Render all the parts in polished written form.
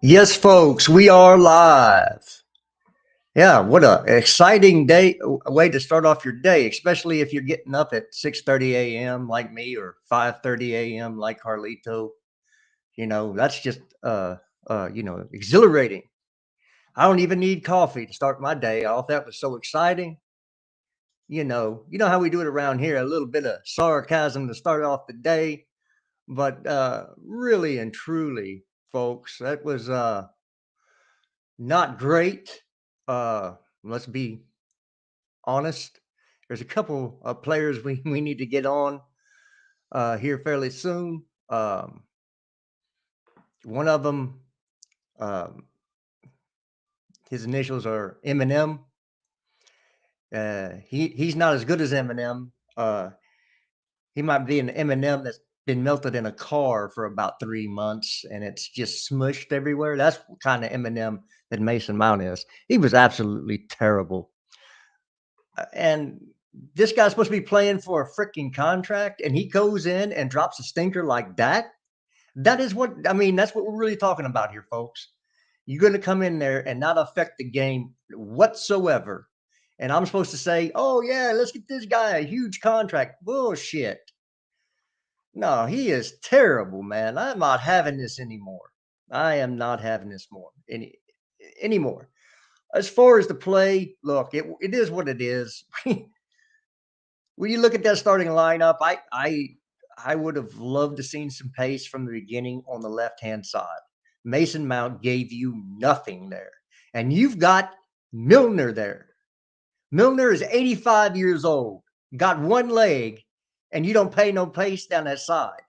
Yes, folks, we are live. Yeah, what a exciting day, a way to start off your day, especially if you're getting up at 6:30 a.m. like me or 5:30 a.m. like Carlito. That's just exhilarating. I don't even need coffee to start my day off. That was so exciting. You know how we do it around here, a little bit of sarcasm to start off the day, but really and truly, folks, that was not great. Let's be honest. There's a couple of players we need to get on here fairly soon. One of them, um, his initials are Eminem. He's not as good as Eminem. He might be an Eminem that's been melted in a car for about 3 months and it's just smushed everywhere. That's what kind of Eminem that Mason Mount is. He was absolutely terrible. And this guy's supposed to be playing for a freaking contract, and he goes in and drops a stinker like that. That is what I mean. That's what we're really talking about here, folks. You're going to come in there and not affect the game whatsoever. And I'm supposed to say, oh, yeah, let's get this guy a huge contract. Bullshit. No, he is terrible, man. I'm not having this anymore. I am not having this anymore. As far as the play, look, it is what it is. When you look at that starting lineup, I would have loved to seen some pace from the beginning on the left hand side. Mason Mount gave you nothing there, and you've got Milner there. Milner is 85 years old, got one leg, and you don't pay no pace down that side.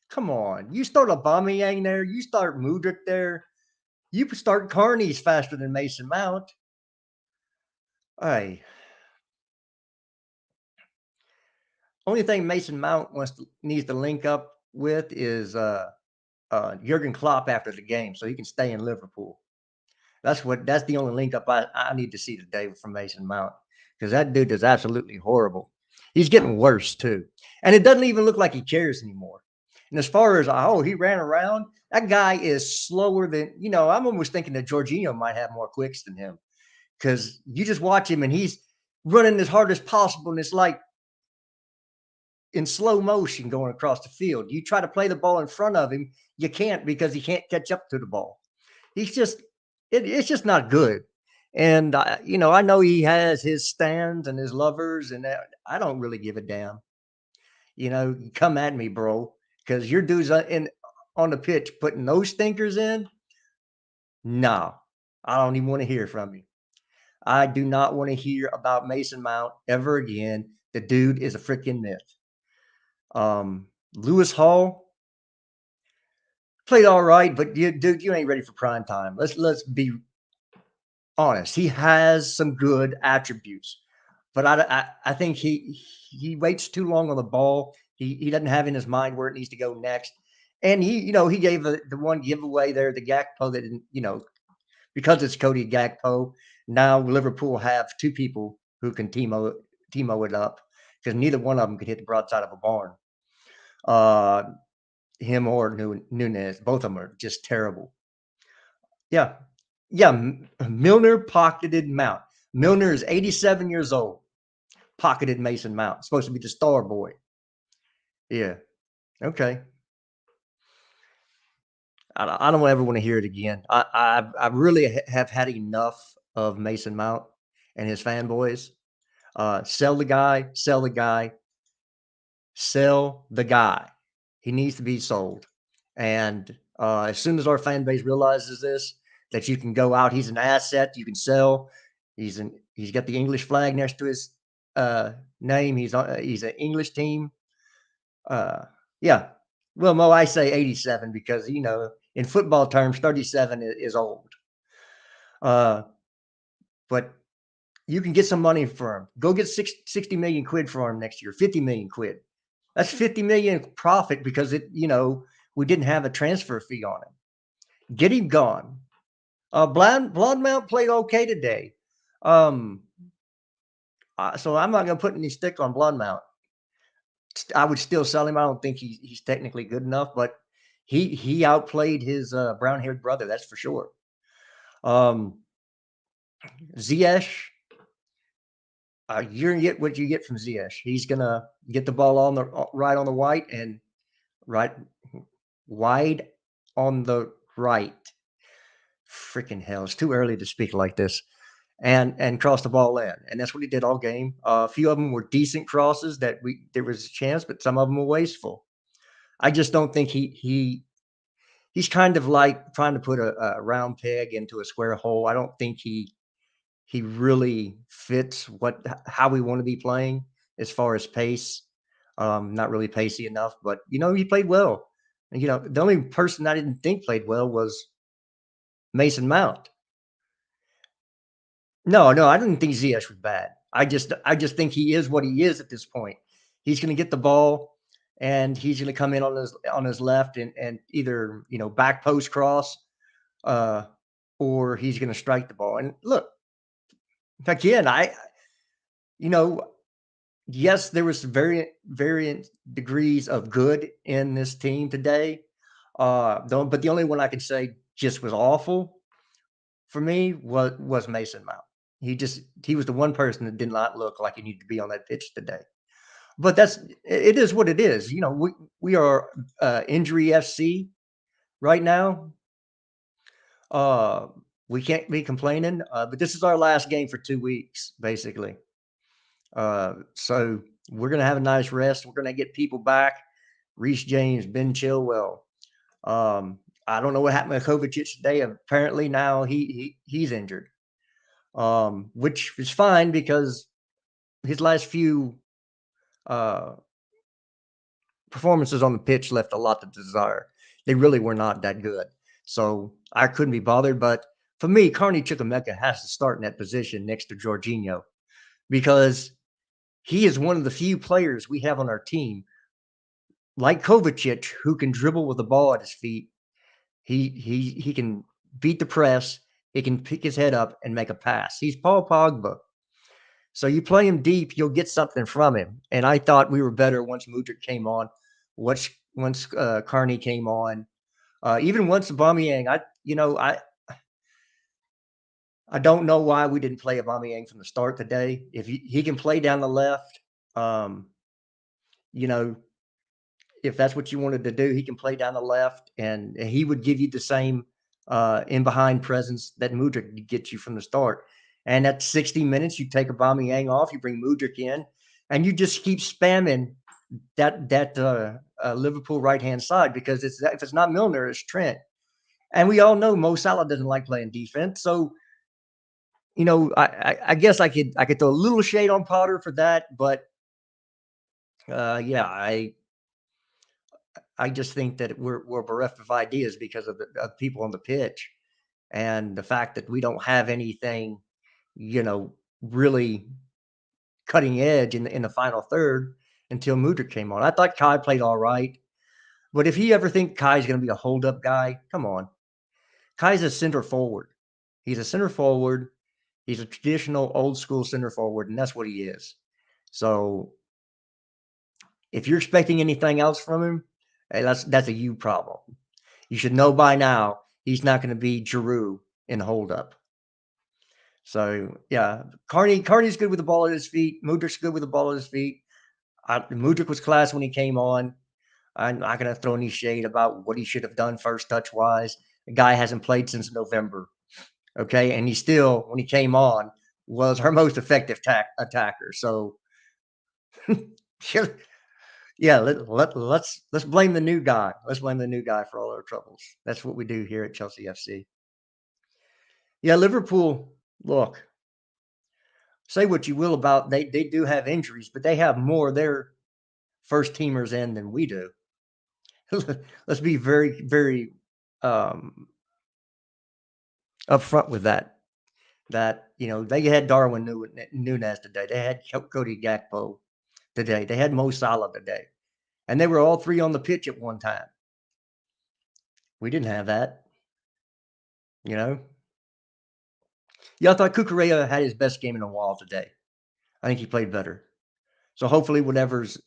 Come on, you start Aubameyang there, you start Mudryk there, you start Carney's faster than Mason Mount. Hey, only thing Mason Mount needs to link up with is Jurgen Klopp after the game, so he can stay in Liverpool. That's the only link up I need to see today from Mason Mount, because that dude is absolutely horrible. He's getting worse too, and it doesn't even look like he cares anymore. And as far as he ran around, that guy is slower than I'm almost thinking that Jorginho might have more quicks than him, because you just watch him and he's running as hard as possible, and it's like in slow motion going across the field. You try to play the ball in front of him, you can't, because he can't catch up to the ball. He's just it's just not good. And I know he has his stands and his lovers, and I don't really give a damn. Come at me, bro, because your dude's in on the pitch putting those stinkers in. No, I don't even want to hear from you. I do not want to hear about Mason Mount ever again. The dude is a freaking myth. Lewis Hall played all right, but dude, you ain't ready for prime time. Let's be honest. He has some good attributes, but I think he waits too long on the ball. He doesn't have in his mind where it needs to go next. And he gave the one giveaway there, the Gakpo, that didn't, because it's Cody Gakpo. Now Liverpool have two people who can Timo it up, because neither one of them could hit the broadside of a barn. Him or Nunez, both of them are just terrible. Yeah, yeah. Milner pocketed Mount. Milner is 87 years old. Pocketed Mason Mount. Supposed to be the star boy. Yeah. Okay. I don't ever want to hear it again. I really have had enough of Mason Mount and his fanboys. Sell the guy. Sell the guy. Sell the guy. He needs to be sold. And as soon as our fan base realizes this, that you can go out, he's an asset. You can sell. He's got the English flag next to his name. He's an English team. Uh, yeah. Well, Mo, I say 87 because in football terms, 37 is old. But you can get some money for him. Go get 60 million quid for him next year. 50 million quid. That's 50 million profit, because we didn't have a transfer fee on him. Get him gone. Bloodmount played okay today. So I'm not going to put any stick on Bloodmount. I would still sell him. I don't think he's technically good enough, but he outplayed his brown-haired brother. That's for sure. Um, Ziyech, you're gonna get what you get from Ziyech. He's gonna get the ball on the right on the white and right wide on the right. Freaking hell! It's too early to speak like this. And cross the ball in, and that's what he did all game. A few of them were decent crosses that we there was a chance, but some of them were wasteful. I just don't think he's kind of like trying to put a round peg into a square hole. I don't think he really fits how we want to be playing as far as pace. Not really pacey enough, but he played well. And, the only person I didn't think played well was Mason Mount. No, no, I didn't think Ziyech was bad. I just think he is what he is at this point. He's going to get the ball, and he's going to come in on his left and either back post cross, uh, or he's going to strike the ball. And look, again, you know yes, there was variant degrees of good in this team today. But the only one I could say just was awful for me was Mason Mount. He was the one person that did not look like he needed to be on that pitch today. But it is what it is. We are injury FC right now. Uh, we can't be complaining. But this is our last game for 2 weeks, basically. So we're gonna have a nice rest. We're gonna get people back. Reece James, Ben Chilwell. I don't know what happened to Kovacic today. Apparently now he's injured. Which is fine because his last few uh, performances on the pitch left a lot to desire. They really were not that good. So I couldn't be bothered. But for me, Carney Chukwuemeka has to start in that position next to Jorginho because he is one of the few players we have on our team, like Kovacic, who can dribble with the ball at his feet. He can beat the press. He can pick his head up and make a pass. He's Paul Pogba. So you play him deep, you'll get something from him. And I thought we were better once Mudryk came on, once Carney came on, even once Aubameyang. I don't know why we didn't play Aubameyang from the start today. If he can play down the left, um, you know, if that's what you wanted to do, he can play down the left, and he would give you the same in behind presence that Mudryk gets you from the start. And at 60 minutes, you take Aubameyang off, you bring Mudryk in, and you just keep spamming that Liverpool right hand side because if it's not Milner, it's Trent. And we all know Mo Salah doesn't like playing defense, so I guess I could throw a little shade on Potter for that, but yeah, I just think that we're bereft of ideas because of people on the pitch and the fact that we don't have anything, really cutting edge in the final third until Mudryk came on. I thought Kai played all right, but if you ever think Kai's going to be a hold up guy, come on. Kai's a center forward. He's a center forward. He's a traditional old school center forward, and that's what he is. So if you're expecting anything else from him, hey, that's a you problem. You should know by now he's not going to be Giroud in hold up. So yeah, Carney's good with the ball at his feet. Mudryk's good with the ball at his feet. Mudryk was class when he came on. I'm not going to throw any shade about what he should have done first touch wise. The guy hasn't played since November. Okay, and he still, when he came on, was our most effective attacker. So yeah, let's blame the new guy. Let's blame the new guy for all our troubles. That's what we do here at Chelsea FC. Yeah, Liverpool. Look, say what you will about they do have injuries, but they have more of their first teamers in than we do. Let's be very very um, upfront with that. That they had Darwin Nunez today. They had Cody Gakpo today. They had Mo Salah today, and they were all three on the pitch at one time. We didn't have that. You know. Yeah, I thought Cucurella had his best game in a while today. I think he played better. So hopefully, whatever's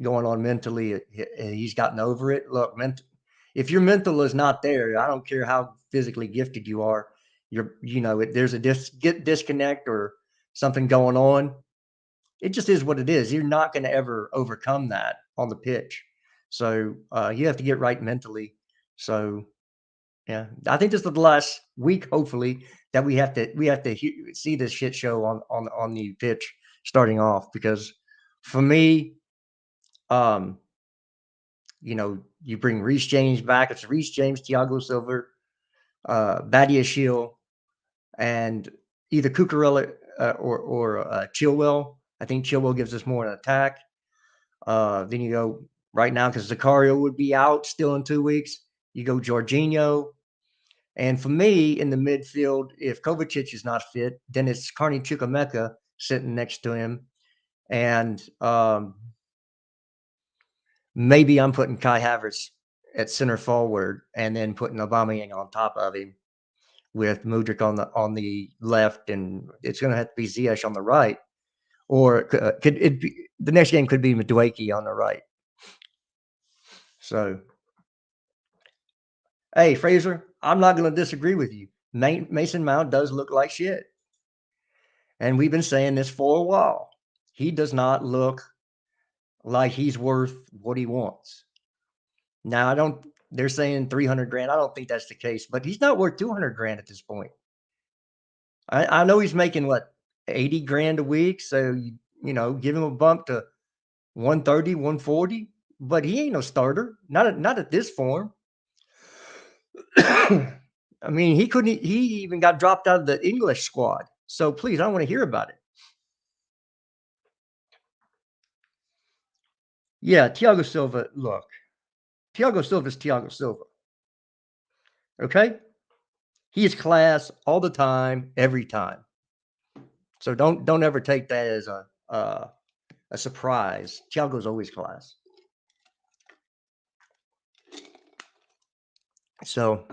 going on mentally. He's gotten over it. Look, if your mental is not there, I don't care how physically gifted you are. There's a disconnect or something going on. It just is what it is. You're not going to ever overcome that on the pitch. So you have to get right mentally. So yeah, I think this is the last week, hopefully, that we have to see this shit show on the pitch starting off. Because for me, um, you bring Reece James back. It's Reece James, Thiago Silva, Badia Shield, and either Cucurella or Chilwell. I think Chilwell gives us more an attack. Then you go right now because Zakario would be out still in 2 weeks. You go Jorginho. And for me, in the midfield, if Kovacic is not fit, then it's Carney Chukwuemeka sitting next to him. And maybe I'm putting Kai Havertz at center forward and then putting Aubameyang on top of him with Mudryk on the left, and it's going to have to be Ziyech on the right. Or could it be the next game could be Madueke on the right. So, hey, Fraser, I'm not going to disagree with you. Mason Mount does look like shit. And we've been saying this for a while. He does not look like he's worth what he wants. Now, they're saying 300 grand. I don't think that's the case, but he's not worth 200 grand at this point. I know he's making what, 80 grand a week. So, give him a bump to 130, 140, but he ain't no starter. Not at this form. I mean, he even got dropped out of the English squad. So please, I don't want to hear about it. Yeah, Thiago Silva, look. Thiago Silva is Thiago Silva. Okay? He is class all the time, every time. So don't ever take that as a surprise. Thiago's always class. So,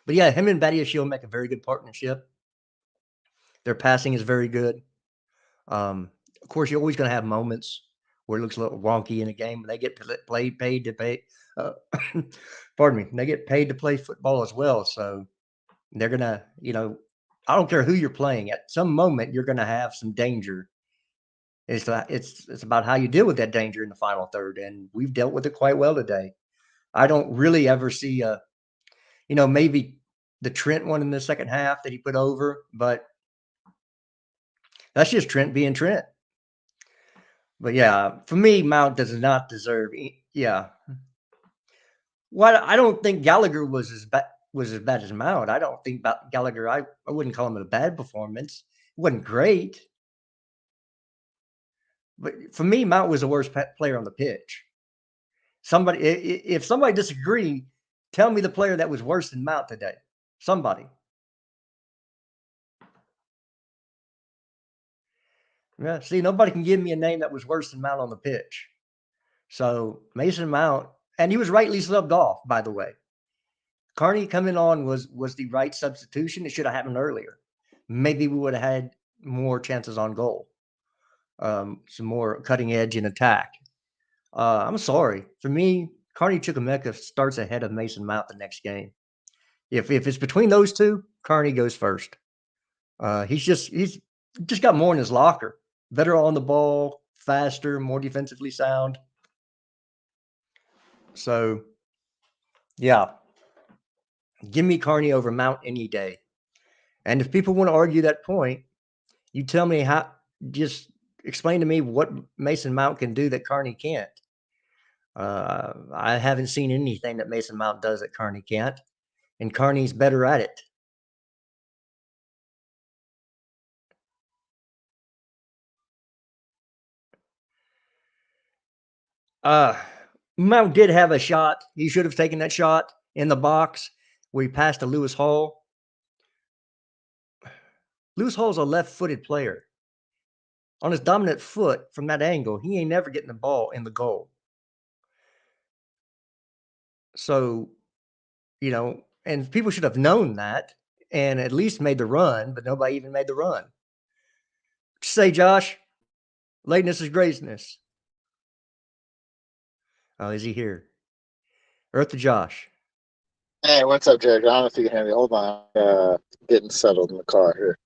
but yeah, him and Badiashile make a very good partnership. Their passing is very good. Of course, you're always going to have moments where it looks a little wonky in a game. They get paid to pay. Pardon me. They get paid to play football as well. So they're gonna, I don't care who you're playing. At some moment, you're gonna have some danger. It's about how you deal with that danger in the final third, and we've dealt with it quite well today. I don't really ever see maybe the Trent one in the second half that he put over, but that's just Trent being Trent. But yeah, for me, Mount does not deserve. Yeah. Well, I don't think Gallagher was as bad as Mount. I don't think Gallagher. I wouldn't call him a bad performance. It wasn't great, but for me, Mount was the worst player on the pitch. If somebody disagree, tell me the player that was worse than Mount today. Somebody. Yeah. See, nobody can give me a name that was worse than Mount on the pitch. So Mason Mount, and he was rightly subbed off, by the way. Carney coming on was the right substitution. It should have happened earlier. Maybe we would have had more chances on goal, some more cutting edge in attack. I'm sorry. For me, Carney Chukwuemeka starts ahead of Mason Mount the next game. If it's between those two, Carney goes first. He's just got more in his locker. Better on the ball, faster, more defensively sound. So, yeah. Give me Carney over Mount any day. And if people want to argue that point, you tell me just explain to me what Mason Mount can do that Carney can't. I haven't seen anything that Mason Mount does that Carney can't, and Carney's better at it. Mount did have a shot. He should have taken that shot in the box where he passed to Lewis Hall. Lewis Hall's a left-footed player. On his dominant foot from that angle, he ain't never getting the ball in the goal. So, and people should have known that and at least made the run, but nobody even made the run. Say, Josh, lateness is greatness. Oh, is he here? Earth to Josh. Hey, what's up, Jared? I don't know if you can hear me. Hold on. Getting settled in the car here.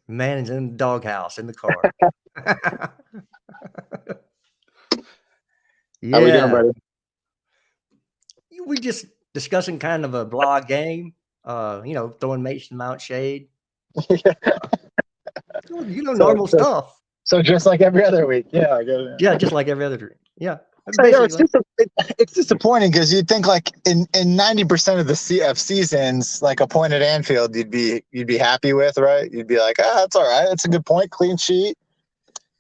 Man is in the doghouse in the car. How we doing, Yeah. buddy? We just discussing kind of a blah game, throwing Mason Mount shade. so, Normal so, stuff. so just like every other week. Yeah, I get it. Yeah, just like every other dream. Yeah, So, basically. it's disappointing because you'd think like in 90% of of seasons, like a point at Anfield, you'd be happy with, right? You'd be like, that's all right. It's a good point, clean sheet.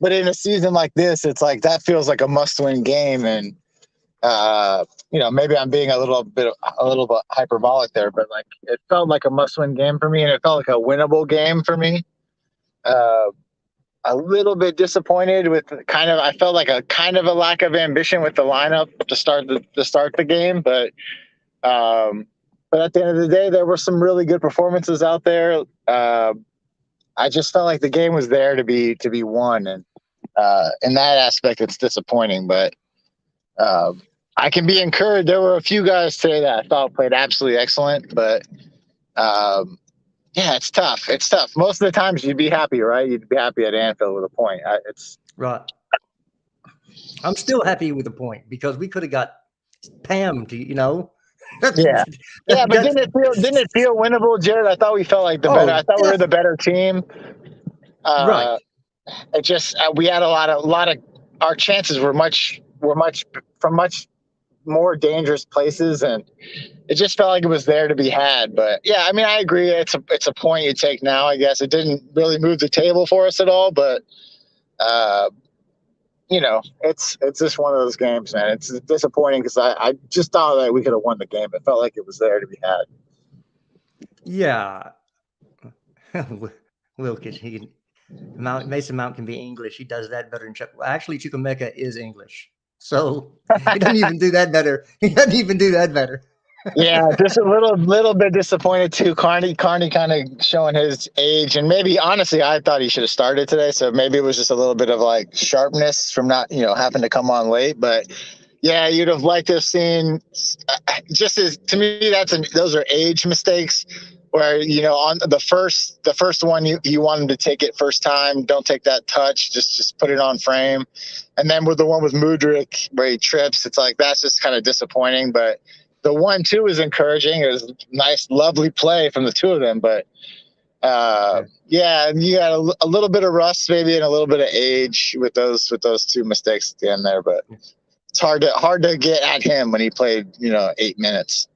But in a season like this, it's like that feels like a must-win game, and maybe I'm being a little bit hyperbolic there, but like it felt like a must-win game for me, and it felt like a winnable game for me. Uh, a little bit disappointed with I felt like a kind of a lack of ambition with the lineup to start the game, but at the end of the day, there were some really good performances out there. I just felt like the game was there to be won, and in that aspect, it's disappointing, but. I can be encouraged. There were a few guys today that I thought played absolutely excellent, but yeah, it's tough. It's tough. Most of the times you'd be happy, right? You'd be happy at Anfield with a point. It's right. I'm still happy with the point because we could have got Pam to, yeah, yeah. But didn't it feel winnable, Jared? I thought we felt like the better. I thought we were the better team. Right. It just we had a lot of our chances were much from much more dangerous places, and it just felt like it was there to be had. But yeah, I mean, I agree. It's a point you take now. I guess it didn't really move the table for us at all, but it's just one of those games, man. It's disappointing because I just thought that we could have won the game. It felt like it was there to be had. Yeah. Wilkes, Mason Mount can be English. He does that better than Chuck. Actually, Chukwemeka is English, so he doesn't even do that better. He doesn't even do that better. Yeah, just a little bit disappointed too. Carney kind of showing his age, and maybe honestly, I thought he should have started today. So maybe it was just a little bit of like sharpness from not having to come on late. But yeah, you'd have liked to have seen. Just as to me, those are age mistakes. Where on the first one you want him to take it first time, don't take that touch, just put it on frame, and then with the one with Mudryk where he trips, it's like that's just kind of disappointing. But the 1-2 is encouraging. It was a nice, lovely play from the two of them. But yeah, you got a little bit of rust maybe and a little bit of age with those two mistakes at the end there. But it's hard to get at him when he played 8 minutes.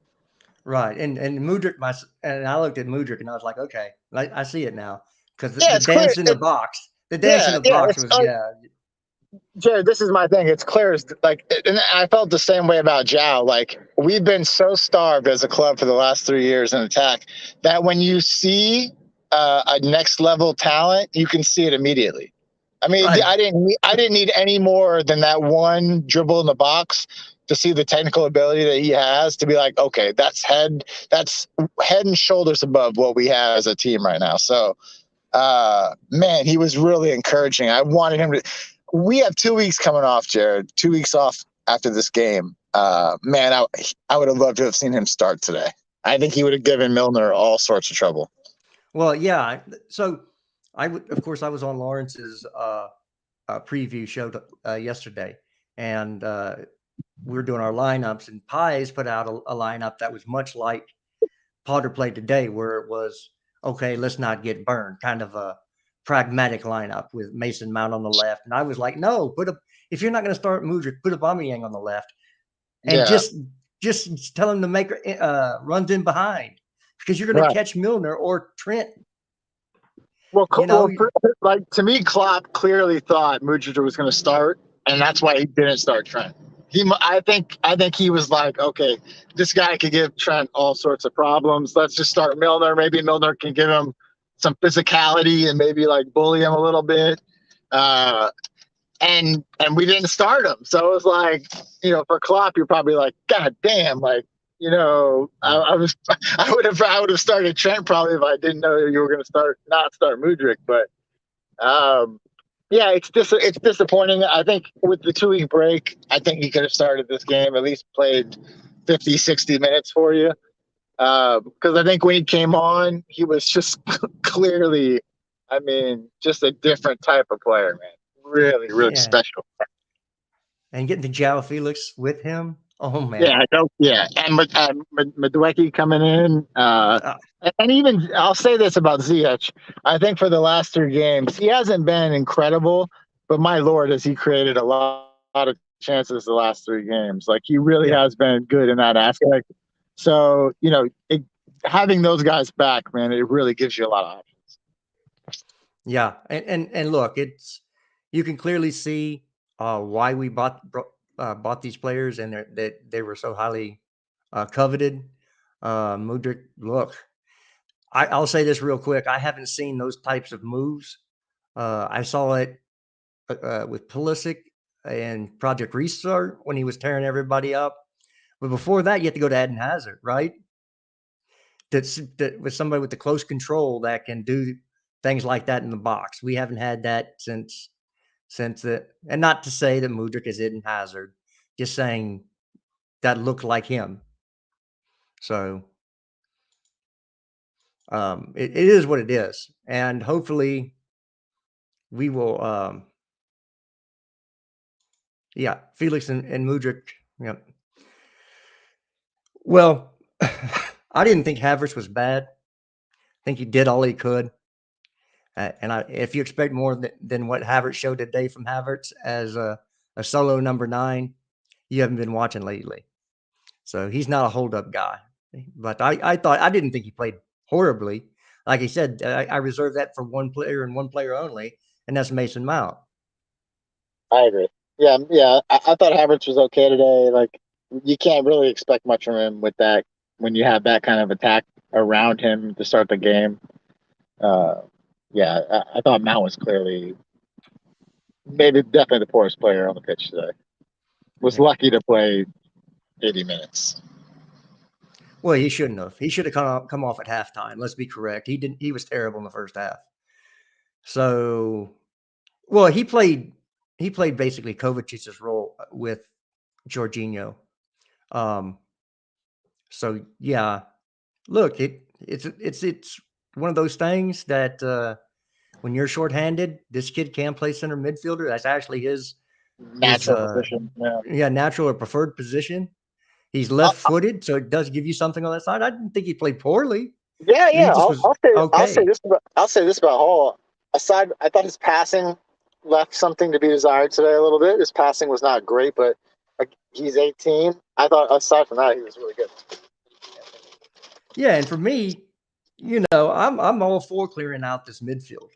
Right, and Mudryk, and I looked at Mudryk and I was like, okay, I see it now because Yeah, the it's clear. dance in the box, the dance in the box was Jared, this is my thing. It's clear as and I felt the same way about Zhao. Like we've been so starved as a club for the last 3 years in attack that when you see a next level talent, you can see it immediately. I mean, right. I didn't need any more than that one dribble in the box to see the technical ability that he has to be like, okay, that's head and shoulders above what we have as a team right now. So, man, he was really encouraging. I wanted him to. We have 2 weeks coming off, Jared. 2 weeks off after this game. Man, I would have loved to have seen him start today. I think he would have given Milner all sorts of trouble. Well, yeah. So of course, I was on Lawrence's preview show yesterday, and we were doing our lineups, and Pies put out a lineup that was much like Potter played today, where it was, okay, let's not get burned, kind of a pragmatic lineup with Mason Mount on the left. And I was like, no, if you're not going to start Mudryk, put Aubameyang on the left, and just tell him to make runs in behind because you're going to catch Milner or Trent. Well, like to me, Klopp clearly thought Mudryk was going to start, and that's why he didn't start Trent. I think he was like, okay, this guy could give Trent all sorts of problems. Let's just start Milner. Maybe Milner can give him some physicality and maybe like bully him a little bit. And we didn't start him, so it was like, for Klopp, you're probably like, God damn, like. I would have started Trent probably if I didn't know you were going to not start Mudryk, but Yeah, it's disappointing. I think with the 2 week break, I think he could have started this game, at least played 50, 60 minutes for you. Because I think when he came on, he was just clearly, I mean, just a different type of player, man. Really, really Yeah. special. And getting the Joao Felix with him. Oh Yeah, man. I don't. Yeah, and Madwecki coming in, Uh, and even I'll say this about Ziyech. I think for the last 3 games, he hasn't been incredible, but my lord, has he created a lot of chances the last 3 games. Like he really yeah. has been good in that aspect. So having those guys back, man, it really gives you a lot of options. Yeah. And look, it's you can clearly see why we bought these players and that they were so highly coveted. Mudrik, look, I'll say this real quick. I haven't seen those types of moves. I saw it with Pulisic and Project Restart when he was tearing everybody up. But before that, you have to go to Eden Hazard, right? That with somebody with the close control that can do things like that in the box. We haven't had that since it, and not to say that Mudrik is Eden Hazard, just saying that looked like him. So it is what it is, and hopefully we will. Yeah, Felix and Mudrik. Yeah. Well, I didn't think Havertz was bad. I think he did all he could. If you expect more than what Havertz showed today from Havertz as a solo number 9, you haven't been watching lately. So he's not a hold up guy. But I didn't think he played horribly. Like I said, I reserve that for one player and one player only, and that's Mason Mount. I agree. Yeah, yeah. I thought Havertz was okay today. Like you can't really expect much from him with that when you have that kind of attack around him to start the game. Uh, yeah, I thought Mount was clearly maybe definitely the poorest player on the pitch today. Was Yeah. lucky to play 80 minutes. Well, he shouldn't have. He should have come off at halftime. Let's be correct. He didn't. He was terrible in the first half. So, well, he played basically Kovacic's role with Jorginho. Um, so yeah, look, it's one of those things that when you're shorthanded, this kid can play center midfielder. That's actually his Natural position. Yeah. yeah, natural or preferred position. He's I'll, left-footed, so it does give you something on that side. I didn't think he played poorly. yeah, He yeah. just was I'll say okay. this about Hall. Aside, I thought his passing left something to be desired today a little bit. His passing was not great, but like he's 18. I thought aside from that, he was really good. Yeah, and for me, I'm all for clearing out this midfield.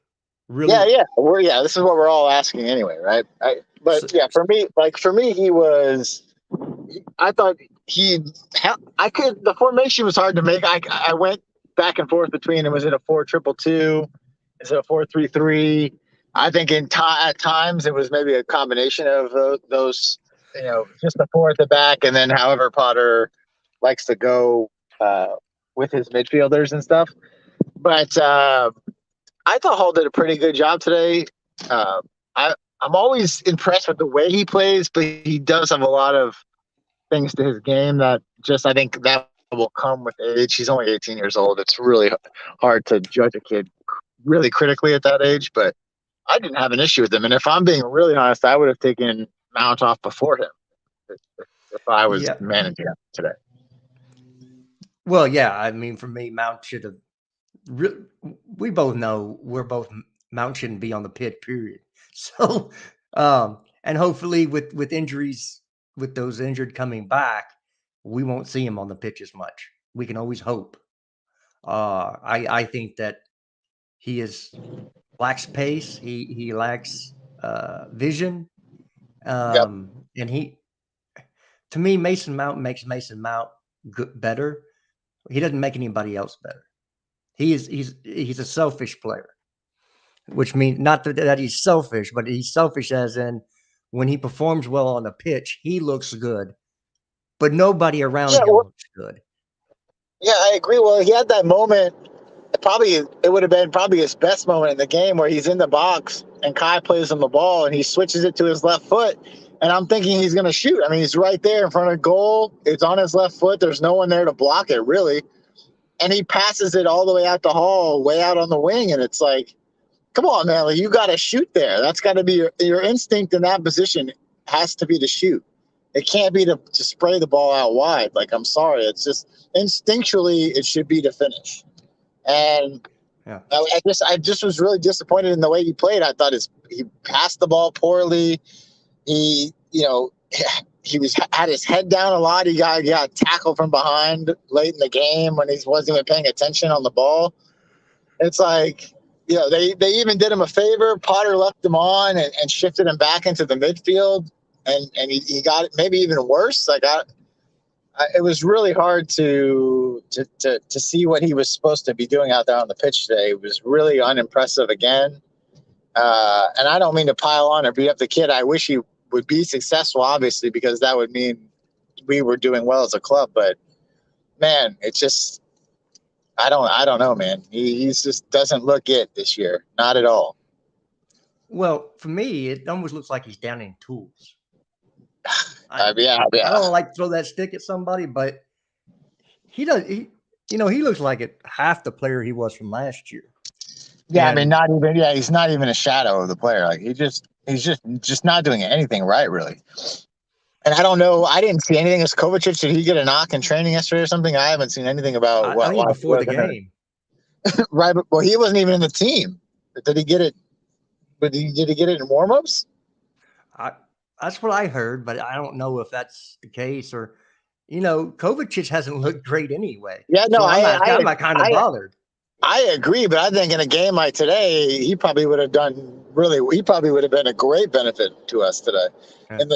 Yeah, Really, yeah. This is what we're all asking anyway, right? so, But yeah, for me, he was. I thought he. I could. The formation was hard to make. I went back and forth between. Was it a 4-2-2? Is it a 4-3-3? I think at times it was maybe a combination of those. Just the 4 at the back, and then however Potter likes to go with his midfielders and stuff. But I thought Hall did a pretty good job today. Uh, I'm always impressed with the way he plays, but he does have a lot of things to his game that just I think that will come with age. He's only 18 years old. It's really hard to judge a kid really critically at that age, but I didn't have an issue with him. And if I'm being really honest, I would have taken Mount off before him if I was yeah. managing him today. Well, yeah. I mean, for me, Mount should have. We both know Mount shouldn't be on the pit. Period. So, and hopefully with injuries, with those injured coming back, we won't see him on the pitch as much. We can always hope. I think that he lacks pace. He lacks vision. Yep. And to me, Mason Mount makes Mason Mount better. He doesn't make anybody else better. He's a selfish player, which means not that he's selfish, but he's selfish as in when he performs well on the pitch, he looks good, but nobody around Yeah. him Well, looks good. yeah, I agree. Well, he had that moment it would have been probably his best moment in the game where he's in the box and Kai plays him the ball and he switches it to his left foot. And I'm thinking he's going to shoot. I mean, he's right there in front of goal. It's on his left foot. There's no one there to block it, really. And he passes it all the way out the hall, way out on the wing. And it's like, come on, man. Like, you got to shoot there. That's got to be your instinct in that position has to be to shoot. It can't be to spray the ball out wide. Like, I'm sorry. It's just instinctually it should be to finish. And Yeah. I just was really disappointed in the way he played. I thought he passed the ball poorly. He had his head down a lot. He got tackled from behind late in the game when he wasn't even paying attention on the ball. It's like, they even did him a favor. Potter left him on and shifted him back into the midfield, and he got it maybe even worse. Like it was really hard to see what he was supposed to be doing out there on the pitch today. It was really unimpressive again. And I don't mean to pile on or beat up the kid. I wish he would be successful, obviously, because that would mean we were doing well as a club. But man, it's just, I don't know, man. He just doesn't look it this year, not at all. Well, for me, it almost looks like he's down in tools. Yeah. I don't like to throw that stick at somebody, but he does. He looks like half the player he was from last year. Yeah, I mean, not even. Yeah, he's not even a shadow of the player. Like he's just not doing anything right, really. And I don't know. I didn't see anything as Kovacic. Did he get a knock in training yesterday or something? I haven't seen anything about I mean, before the game. Right, but well, he wasn't even in the team. Did he get it? Did he get it in warmups? That's what I heard, but I don't know if that's the case or, Kovacic hasn't looked great anyway. Yeah, no, so I'm kind of bothered. I agree, but I think in a game like today, he probably would have he probably would have been a great benefit to us today. Yeah. And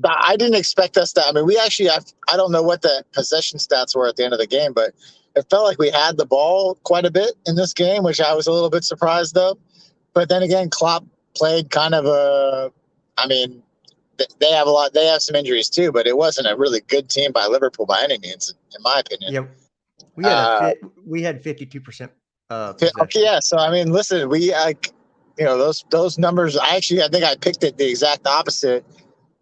I didn't expect us to. I mean, we actually, I don't know what the possession stats were at the end of the game, but it felt like we had the ball quite a bit in this game, which I was a little bit surprised of. But then again, Klopp played kind of they have some injuries too, but it wasn't a really good team by Liverpool by any means, in my opinion. Yeah. We had 52%. Okay, yeah. So I mean, listen, those numbers. I think I picked it the exact opposite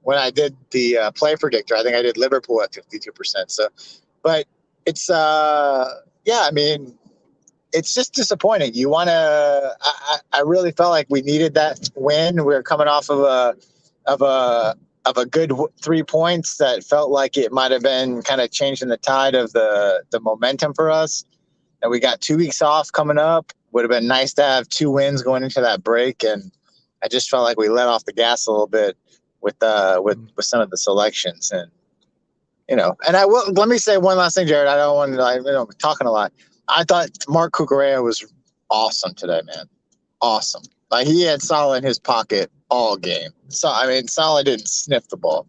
when I did the play predictor. I think I did Liverpool at 52%. So, but it's I mean, it's just disappointing. You want to. I really felt like we needed that win. We were coming off of a good 3 points that felt like it might have been kind of changing the tide of the momentum for us. And we got 2 weeks off coming up. Would have been nice to have 2 wins going into that break. And I just felt like we let off the gas a little bit with some of the selections. And, and let me say one last thing, Jared. I don't want to, I'm talking a lot. I thought Mark Cucurella was awesome today, man. Awesome. Like he had Salah in his pocket all game. So, I mean, Salah didn't sniff the ball.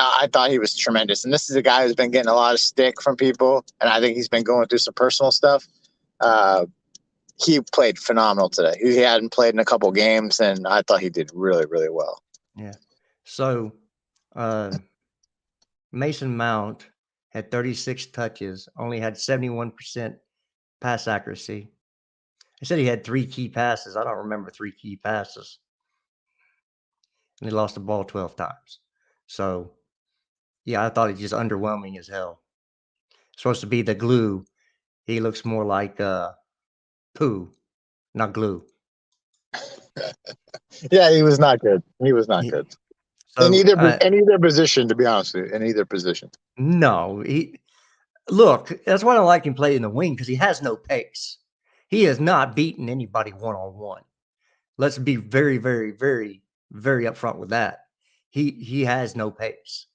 I thought he was tremendous. And this is a guy who's been getting a lot of stick from people. And I think he's been going through some personal stuff. He played phenomenal today. He hadn't played in a couple games, and I thought he did really, really well. Yeah. So, Mason Mount had 36 touches, only had 71% pass accuracy. I said he had 3 key passes. I don't remember 3 key passes. And he lost the ball 12 times. So, yeah, I thought he's just underwhelming as hell. Supposed to be the glue. He looks more like poo, not glue. Yeah, he was not good. He was not good. So, in either position, to be honest with you, in either position. No. Look, that's why I don't like him playing in the wing, because he has no pace. He has not beaten anybody one-on-one. Let's be very, very, very, very upfront with that. He has no pace.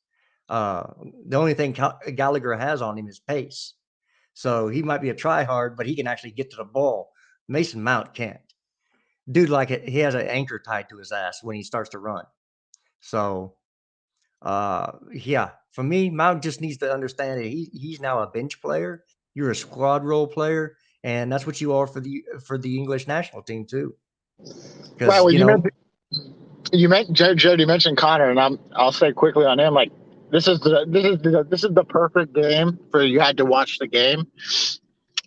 The only thing Gallagher has on him is pace. So he might be a try-hard, but he can actually get to the ball. Mason Mount can't. Dude, he has an anchor tied to his ass when he starts to run. So, yeah, for me, Mount just needs to understand that he's now a bench player. You're a squad role player, and that's what you are for the English national team too. Right. Well, you mentioned Connor, and I'll say quickly on him, like this is the perfect game for you had to watch the game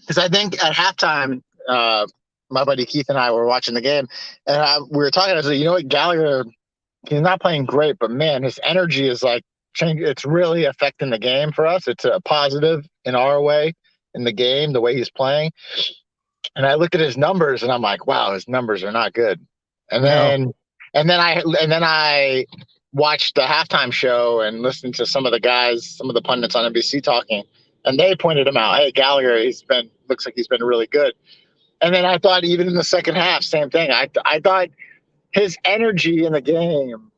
because I think at halftime, my buddy Keith and I were watching the game, and we were talking. I said, you know what, Gallagher, he's not playing great, but man, his energy is like change. It's really affecting the game for us. It's a positive in our way in the game, the way he's playing. And I look at his numbers, and I'm like, wow, his numbers are not good. And No, then, and then I watched the halftime show and listened to some of the guys, some of the pundits on NBC talking, and they pointed him out. Hey, Gallagher, looks like he's been really good. And then I thought even in the second half, same thing. I thought his energy in the game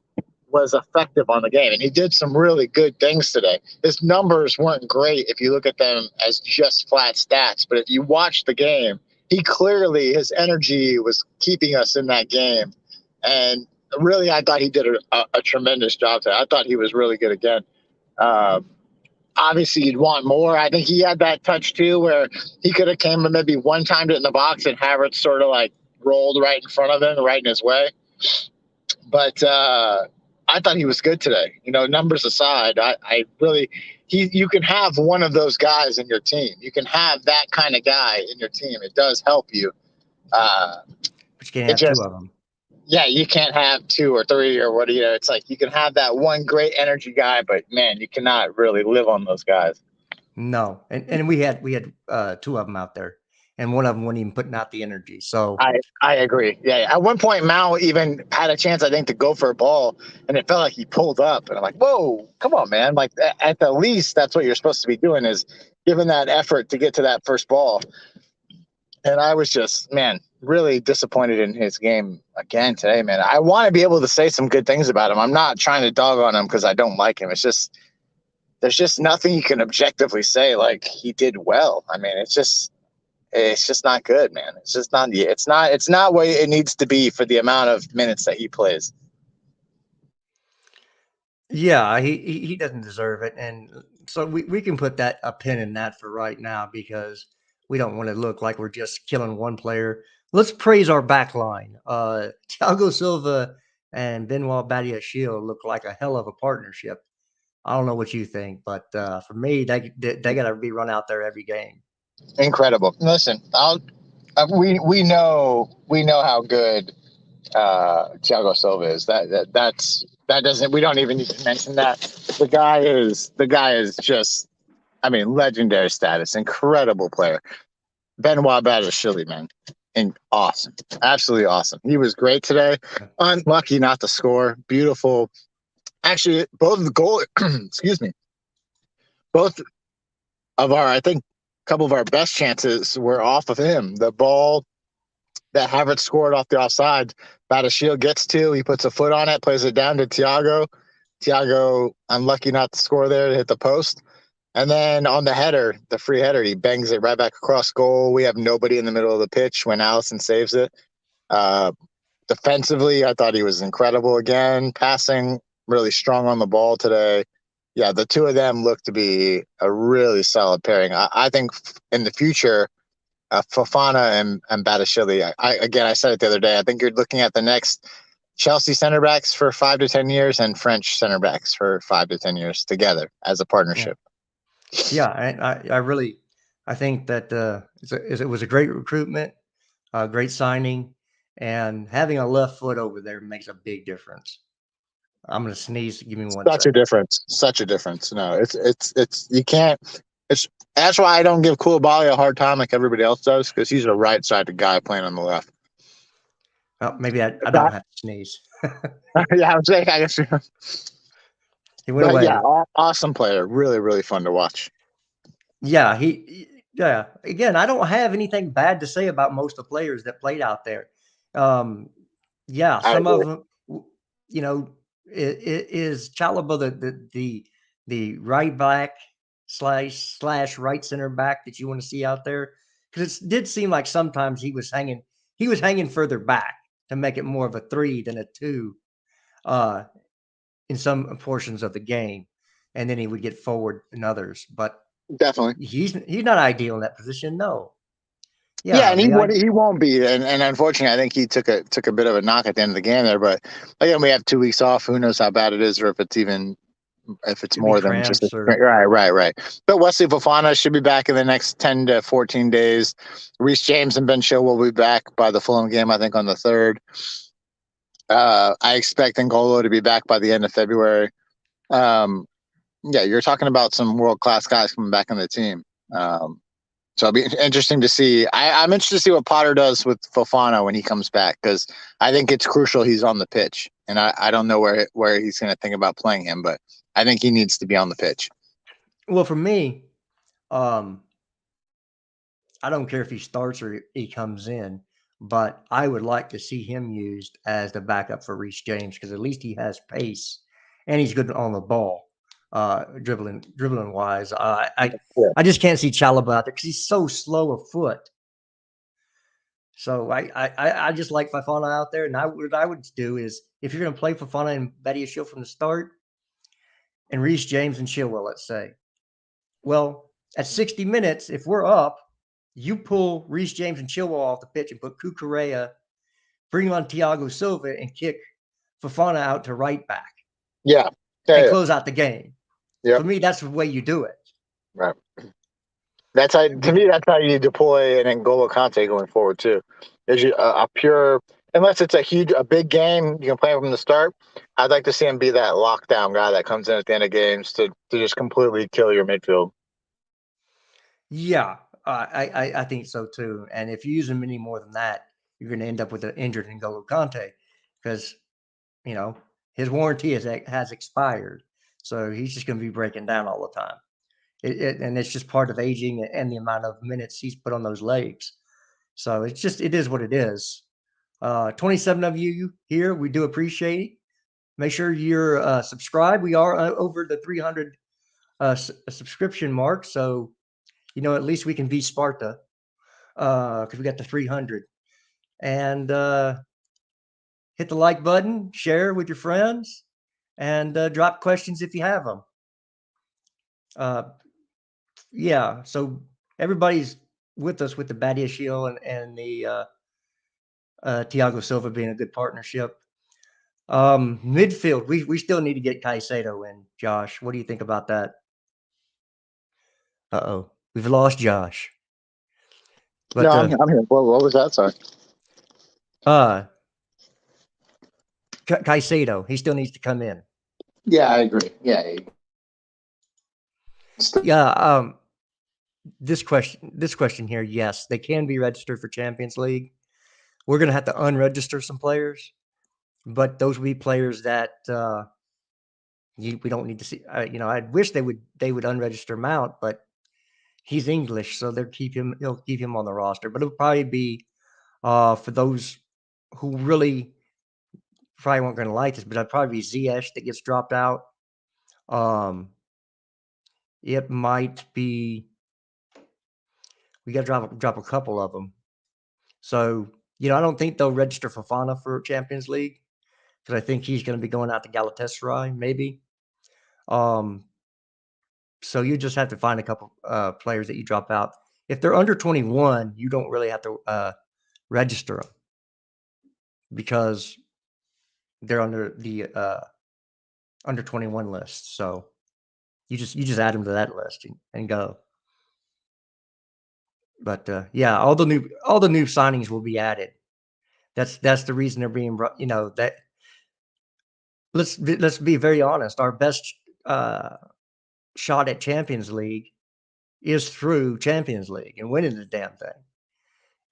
was effective on the game, and he did some really good things today. His numbers weren't great if you look at them as just flat stats, but if you watch the game, his energy was keeping us in that game. And really, I thought he did a tremendous job today. I thought he was really good again. Um, Obviously, you'd want more. I think he had that touch too, where he could have came and maybe one timed it in the box, and Havertz sort of like rolled right in front of him, right in his way. But I thought he was good today. You know, numbers aside, I really you can have one of those guys in your team. You can have that kind of guy in your team. It does help you. Uh, but you can't it have two just of them. yeah, you can't have two or three or what. You know, it's like you can have that one great energy guy, but man, you cannot really live on those guys. No, and we had two of them out there, and one of them wasn't even putting out the energy. So I agree. Yeah. At one point, Mao even had a chance, I think, to go for a ball, and it felt like he pulled up. And I'm like, whoa, come on, man. Like, at the least, that's what you're supposed to be doing is giving that effort to get to that first ball. And I was just, man, really disappointed in his game again today, man. I want to be able to say some good things about him. I'm not trying to dog on him because I don't like him. It's just, there's just nothing you can objectively say like he did well. I mean, it's just not good, man. It's just not. It's not what it needs to be for the amount of minutes that he plays. yeah, he doesn't deserve it, and so we can put that a pin in that for right now because we don't want to look like we're just killing one player. Let's praise our back line. Thiago Silva and Benoit Badiashile look like a hell of a partnership. I don't know what you think, but for me, they got to be run out there every game. Incredible. Listen, we know how good Thiago Silva is. That doesn't. We don't even need to mention that. The guy is just. I mean, legendary status. Incredible player. Benoit Badiashile, man. And awesome. Absolutely awesome. He was great today. Unlucky not to score. Beautiful. Actually, both of the goal, excuse me, both of our, I think, a couple of our best chances were off of him. The ball that Havertz scored off the offside, Badiashile gets to, he puts a foot on it, plays it down to Thiago. Thiago, unlucky not to score there to hit the post. And then on the header, the free header, he bangs it right back across goal. We have nobody in the middle of the pitch when Allison saves it. Defensively, I thought he was incredible again. Passing, really strong on the ball today. Yeah, the two of them look to be a really solid pairing. I think in the future, Fofana and Badiashile, I said it the other day, I think you're looking at the next Chelsea center backs for 5 to 10 years and French center backs for 5 to 10 years together as a partnership. Yeah, I really I think that it was a great recruitment, a great signing, and having a left foot over there makes a big difference. I'm gonna sneeze. Give me one Such a second. difference. Such a difference. No, it's you can't. It's that's why I don't give Koulibaly a hard time like everybody else does because he's a right-sided guy playing on the left. Well, maybe I don't That, have to sneeze. yeah, I was saying, I guess. He went But yeah, away. awesome player. Really, really fun to watch. Yeah, yeah. Again, I don't have anything bad to say about most of the players that played out there. Um, yeah, I some of agree. them, you know, is Chalaba the right back slash right center back that you want to see out there? Because it did seem like sometimes he was hanging further back to make it more of a three than a two uh, in some portions of the game, and then he would get forward in others. But Definitely. he's not ideal in that position. No. Yeah, Yeah, and he won't be, and unfortunately, I think he took a bit of a knock at the end of the game there. But again, we have 2 weeks off. Who knows how bad it is, or if it's even if it's Could be more than just cramps or right. But Wesley Fofana should be back in the next 10 to 14 days. Reece James and Ben Chilwell will be back by the Fulham game, I think, on the 3rd. I expect N'Golo to be back by the end of February. Yeah, you're talking about some world-class guys coming back on the team. So it'll be interesting to see. I'm interested to see what Potter does with Fofana when he comes back, because I think it's crucial he's on the pitch. And I don't know where he's going to think about playing him, but I think he needs to be on the pitch. well, for me, I don't care if he starts or he comes in, but I would like to see him used as the backup for Reece James because at least he has pace and he's good on the ball, dribbling wise. Yeah. I just can't see Chalobah out there because he's so slow of foot. So I just like Fofana out there, and what I would do is if you're going to play Fofana and Badiashile from the start, and Reece James and Chilwell, let's say, well, at 60 minutes, if we're up, you pull Reece James and Chilwell off the pitch and put Cucurella, bring on Thiago Silva, and kick Fofana out to right back Yeah. and close out the game. Yep. For me, that's the way you do it. Right. That's how, to me, that's how you deploy an N'Golo Kante going forward too. Is you a pure, unless it's a big game, you can play him from the start. I'd like to see him be that lockdown guy that comes in at the end of games to just completely kill your midfield. Yeah, I think so too. And if you use him any more than that, you're going to end up with an injured N'Golo Kante because his warranty has expired, so he's just going to be breaking down all the time. And it's just part of aging and the amount of minutes he's put on those legs. So it is what it is. 27 of you here, we do appreciate it. Make sure you're subscribed. We are over the 300 subscription mark, so at least we can beat Sparta because we got the 300. And hit the like button, share with your friends, and drop questions if you have them. Yeah, so everybody's with us with the Badiashile and the Thiago Silva being a good partnership. Midfield, we still need to get Caicedo in. Josh, what do you think about that? Uh-oh, we've lost Josh. But No, I'm here. What was that? Sorry. Caicedo, he still needs to come in. Yeah, I agree. Yeah. Yeah. This question here, yes, they can be registered for Champions League. We're going to have to unregister some players, but those will be players that we don't need to see. I wish they would unregister Mount, but he's English, so he'll keep him on the roster. But it'll probably be for those who really probably weren't going to like this, but it'd probably be Ziyech that gets dropped out. It might be we got to drop a couple of them. So I don't think they'll register Fofana for Champions League because I think he's going to be going out to Galatasaray maybe. So you just have to find a couple players that you drop out. If they're under 21, you don't really have to register them because they're under the under 21 list. So you just add them to that list and go. But yeah, all the new signings will be added. That's the reason they're being that. Let's be very honest. Our best shot at Champions League is through Champions League and winning the damn thing.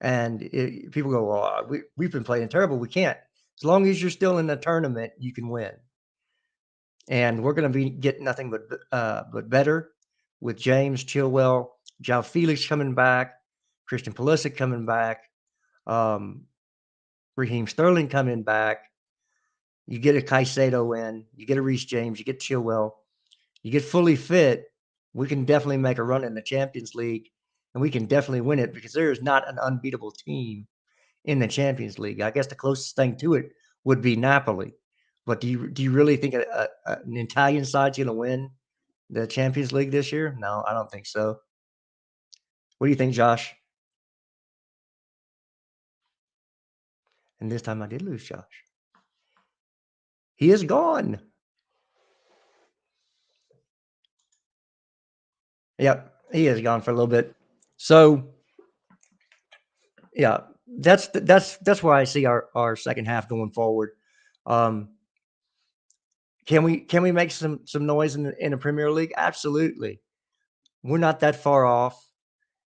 And people go, well, we've been playing terrible. We can't. As long as you're still in the tournament, you can win. And we're going to be getting nothing but better with James Chilwell, João Felix coming back, Christian Pulisic coming back, Raheem Sterling coming back. You get a Caicedo in, you get a Reece James, you get Chilwell, you get fully fit. We can definitely make a run in the Champions League, and we can definitely win it because there is not an unbeatable team in the Champions League. I guess the closest thing to it would be Napoli. But do you really think an Italian side's going to win the Champions League this year? No, I don't think so. What do you think, Josh? And this time I did lose Josh. He is gone. Yep, he is gone for a little bit. So yeah, that's why I see our second half going forward. Um, can we make some noise in the Premier League? Absolutely. We're not that far off.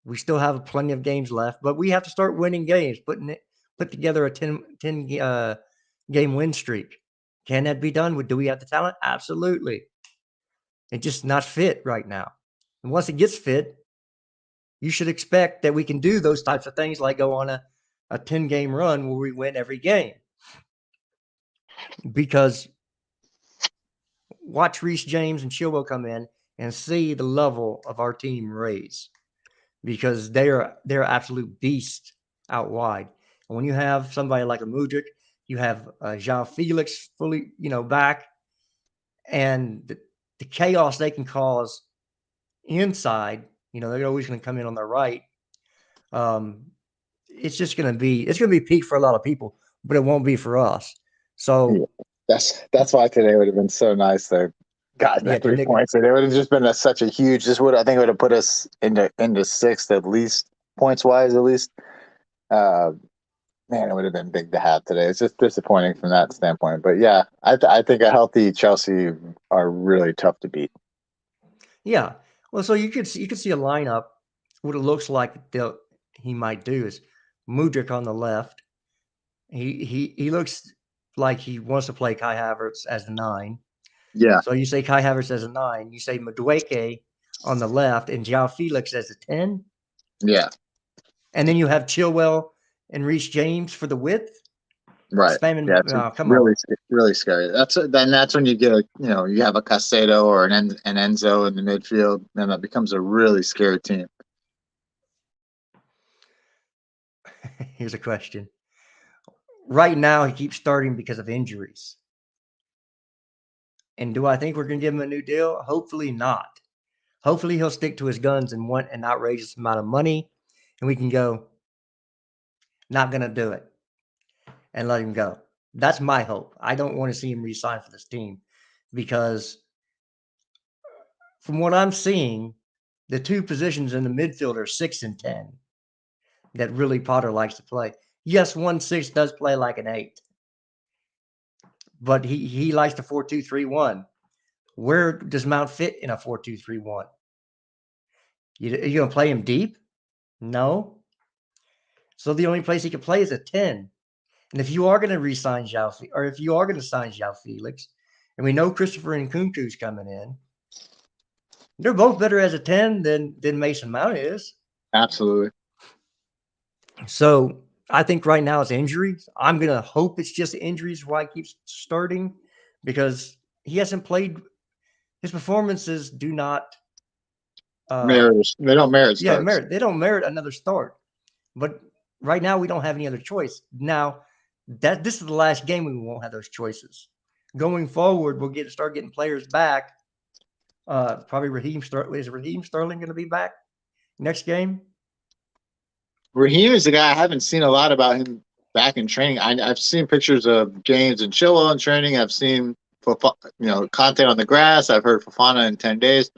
We still have plenty of games left, but we have to start winning games, put together a 10 game win streak. Can that be done? Do we have the talent? Absolutely. It's just not fit right now. And once it gets fit, you should expect that we can do those types of things, like go on a 10 game run where we win every game. Because watch Reece James and Chilwell come in and see the level of our team raise, because they're absolute beasts out wide. And when you have somebody like a Mudryk, you have João Felix fully, back, and the chaos they can cause inside, they're always going to come in on their right. It's just going to be peak for a lot of people, but it won't be for us. So that's why today would have been so nice to got that 3 points. It would have just been such a huge. I think it would have put us into sixth at least, points wise at least. Man, it would have been big to have today. It's just disappointing from that standpoint. But yeah, I think a healthy Chelsea are really tough to beat. Yeah, well, so you could see a lineup. What it looks like he might do is Mudryk on the left. He looks like he wants to play Kai Havertz as the 9. Yeah. So you say Kai Havertz as a 9. You say Madueke on the left and João Felix as a 10. Yeah. And then you have Chilwell and Reece James for the width. Right. Spamming, yeah, really scary. That's when you get you have a Caicedo or an Enzo in the midfield, and that becomes a really scary team. Here's a question. Right now, he keeps starting because of injuries. And do I think we're going to give him a new deal? Hopefully not. Hopefully he'll stick to his guns and want an outrageous amount of money, and we can go, not going to do it, and let him go. That's my hope. I don't want to see him re-sign for this team, because from what I'm seeing, the two positions in the midfield are 6 and 10 that really Potter likes to play. Yes, 1-6 does play like an 8, but he likes the 4-2-3-1. Where does Mount fit in a 4-2-3-1? You going to play him deep? No. So the only place he can play is a 10. And if you are going to re-sign if you are going to sign João Felix, and we know Christopher Nkunku's coming in, they're both better as a 10 than Mason Mount is. Absolutely. So I think right now it's injuries. I'm going to hope it's just injuries why he keeps starting, because he hasn't played. His performances do not merit. They don't merit starts. Yeah, they don't merit another start. But right now we don't have any other choice. Now that this is the last game, we won't have those choices. Going forward, we'll start getting players back. Probably Raheem Sterling. Is Raheem Sterling going to be back next game? Raheem is the guy. I haven't seen a lot about him back in training. I've seen pictures of James and Chilwell in training. I've seen content on the grass. I've heard Fofana in 10 days.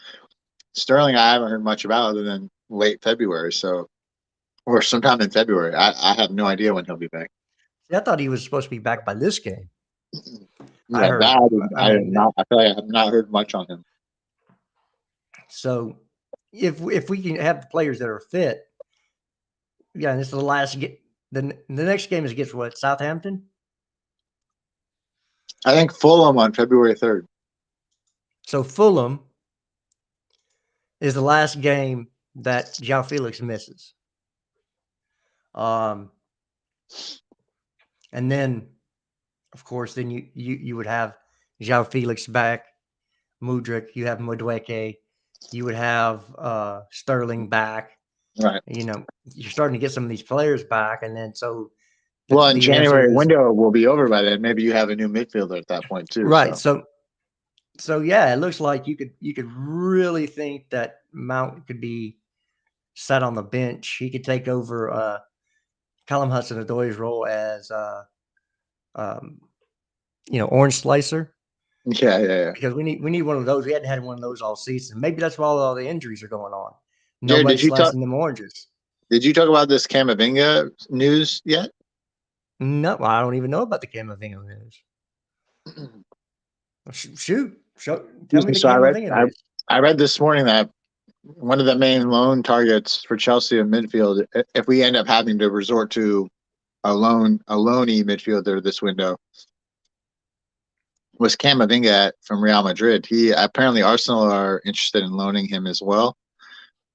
Sterling, I haven't heard much about other than late February, or sometime in February. I have no idea when he'll be back. I thought he was supposed to be back by this game. Yeah, I heard. I feel like I have not heard much on him. So, if we can have the players that are fit, yeah, and this is the last game. The next game is against what, Southampton? I think Fulham on February 3rd. So Fulham is the last game that João Felix misses. And then, of course, then you would have João Felix back, Mudryk, you have Madueke, you would have Sterling back. Right. You're starting to get some of these players back, and then so. Well, in January, window will be over by then. Maybe you have a new midfielder at that point too. Right. So yeah, it looks like you could really think that Mount could be sat on the bench. He could take over Callum Hudson-Odoi's role as orange slicer. Yeah. because we need one of those. We hadn't had one of those all season. Maybe that's why all the injuries are going on. Jared, Nobody's slicing them oranges. did you talk about this Camavinga news yet? No, I don't even know about the Camavinga news. Shoot, tell me the So Camavinga news. I read this morning that one of the main loan targets for Chelsea in midfield, if we end up having to resort to a loanee midfielder this window, was Camavinga from Real Madrid. He apparently Arsenal are interested in loaning him as well.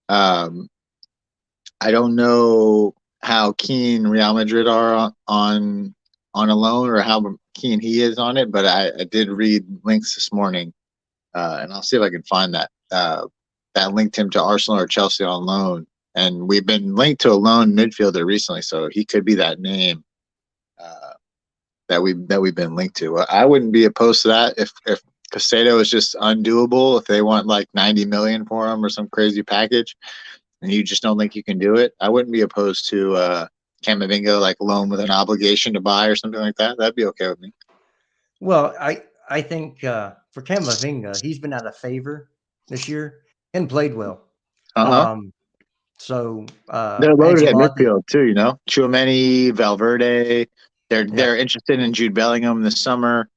I don't know how keen Real Madrid are on a loan or how keen he is on it, but I did read links this morning, and I'll see if I can find that that linked him to Arsenal or Chelsea on loan. And we've been linked to a lone midfielder recently, so he could be that name that we've been linked to. I wouldn't be opposed to that if Casado is just undoable. If they want like 90 million for him or some crazy package, and you just don't think you can do it, I wouldn't be opposed to Camavinga like loan with an obligation to buy or something like that. That'd be okay with me. Well, I think for Camavinga, he's been out of favor this year and played well. So they're loaded at Ancelotti, midfield too. You know, Tchouaméni, Valverde. They're interested in Jude Bellingham this summer.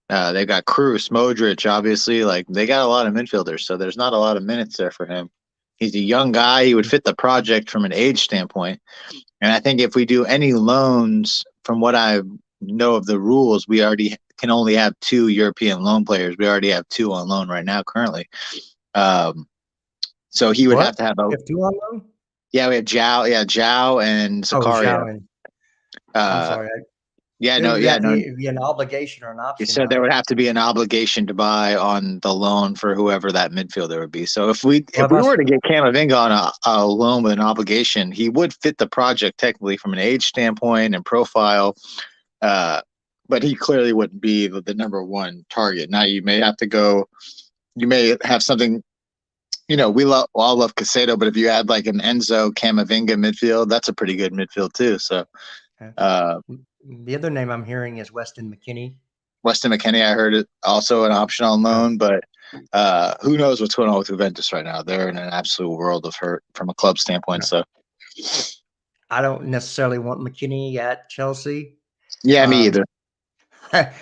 They've got Kroos, Modric, obviously. Like they got a lot of midfielders, so there's not a lot of minutes there for him. He's a young guy. He would fit the project from an age standpoint. And I think if we do any loans, from what I know of the rules, we already can only have 2 European loan players. We already have 2 on loan right now currently. So he would have to have we have 2 on loan? Yeah, we have Zhao and Zakaria. I'm sorry. It'd be an obligation or an option. So there would have to be an obligation to buy on the loan for whoever that midfielder would be. So if we were to get Camavinga on a loan with an obligation, he would fit the project technically from an age standpoint and profile, but he clearly wouldn't be the number one target. Now you may have something. We all love Casado, but if you add like an Enzo Camavinga midfield, that's a pretty good midfield too. So. The other name I'm hearing is Weston McKennie. I heard it also an option on loan, but who knows what's going on with Juventus right now? They're in an absolute world of hurt from a club standpoint. So I don't necessarily want McKennie at Chelsea. Yeah, me either. I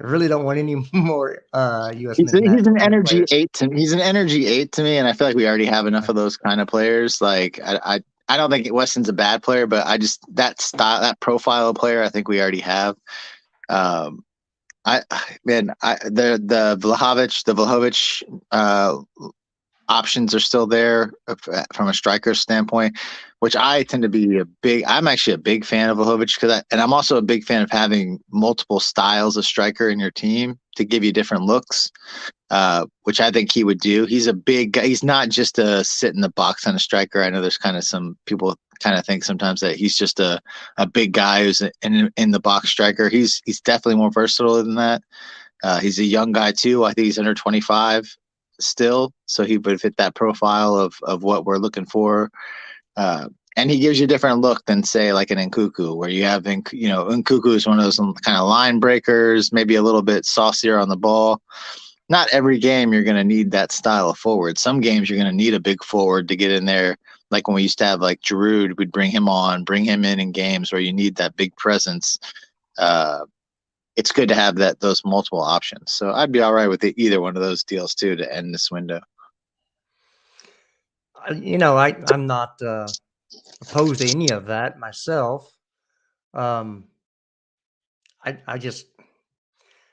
really don't want any more U.S. He's an energy 8 to me. He's an energy 8 to me, and I feel like we already have enough of those kind of players. Like I don't think Weston's a bad player, but I just that profile of player I think we already have. The Vlahovic options are still there from a striker standpoint, which I tend to be I'm actually a big fan of Vlahovic and I'm also a big fan of having multiple styles of striker in your team to give you different looks, which I think he would do. He's a big guy. He's not just a sit in the box kind of striker. I know there's kind of some people kind of think sometimes that he's just a big guy who's in the box striker. He's definitely more versatile than that. He's a young guy too. I think he's under 25 still, so he would fit that profile of what we're looking for. And he gives you a different look than say like an Nkunku, where you have Nkunku is one of those kind of line breakers, maybe a little bit saucier on the ball. Not every game you're going to need that style of forward. Some games you're going to need a big forward to get in there. Like when we used to have like Giroud, we'd bring him in games where you need that big presence. It's good to have those multiple options. So I'd be all right with either one of those deals too to end this window. I'm not opposed to any of that myself. I just,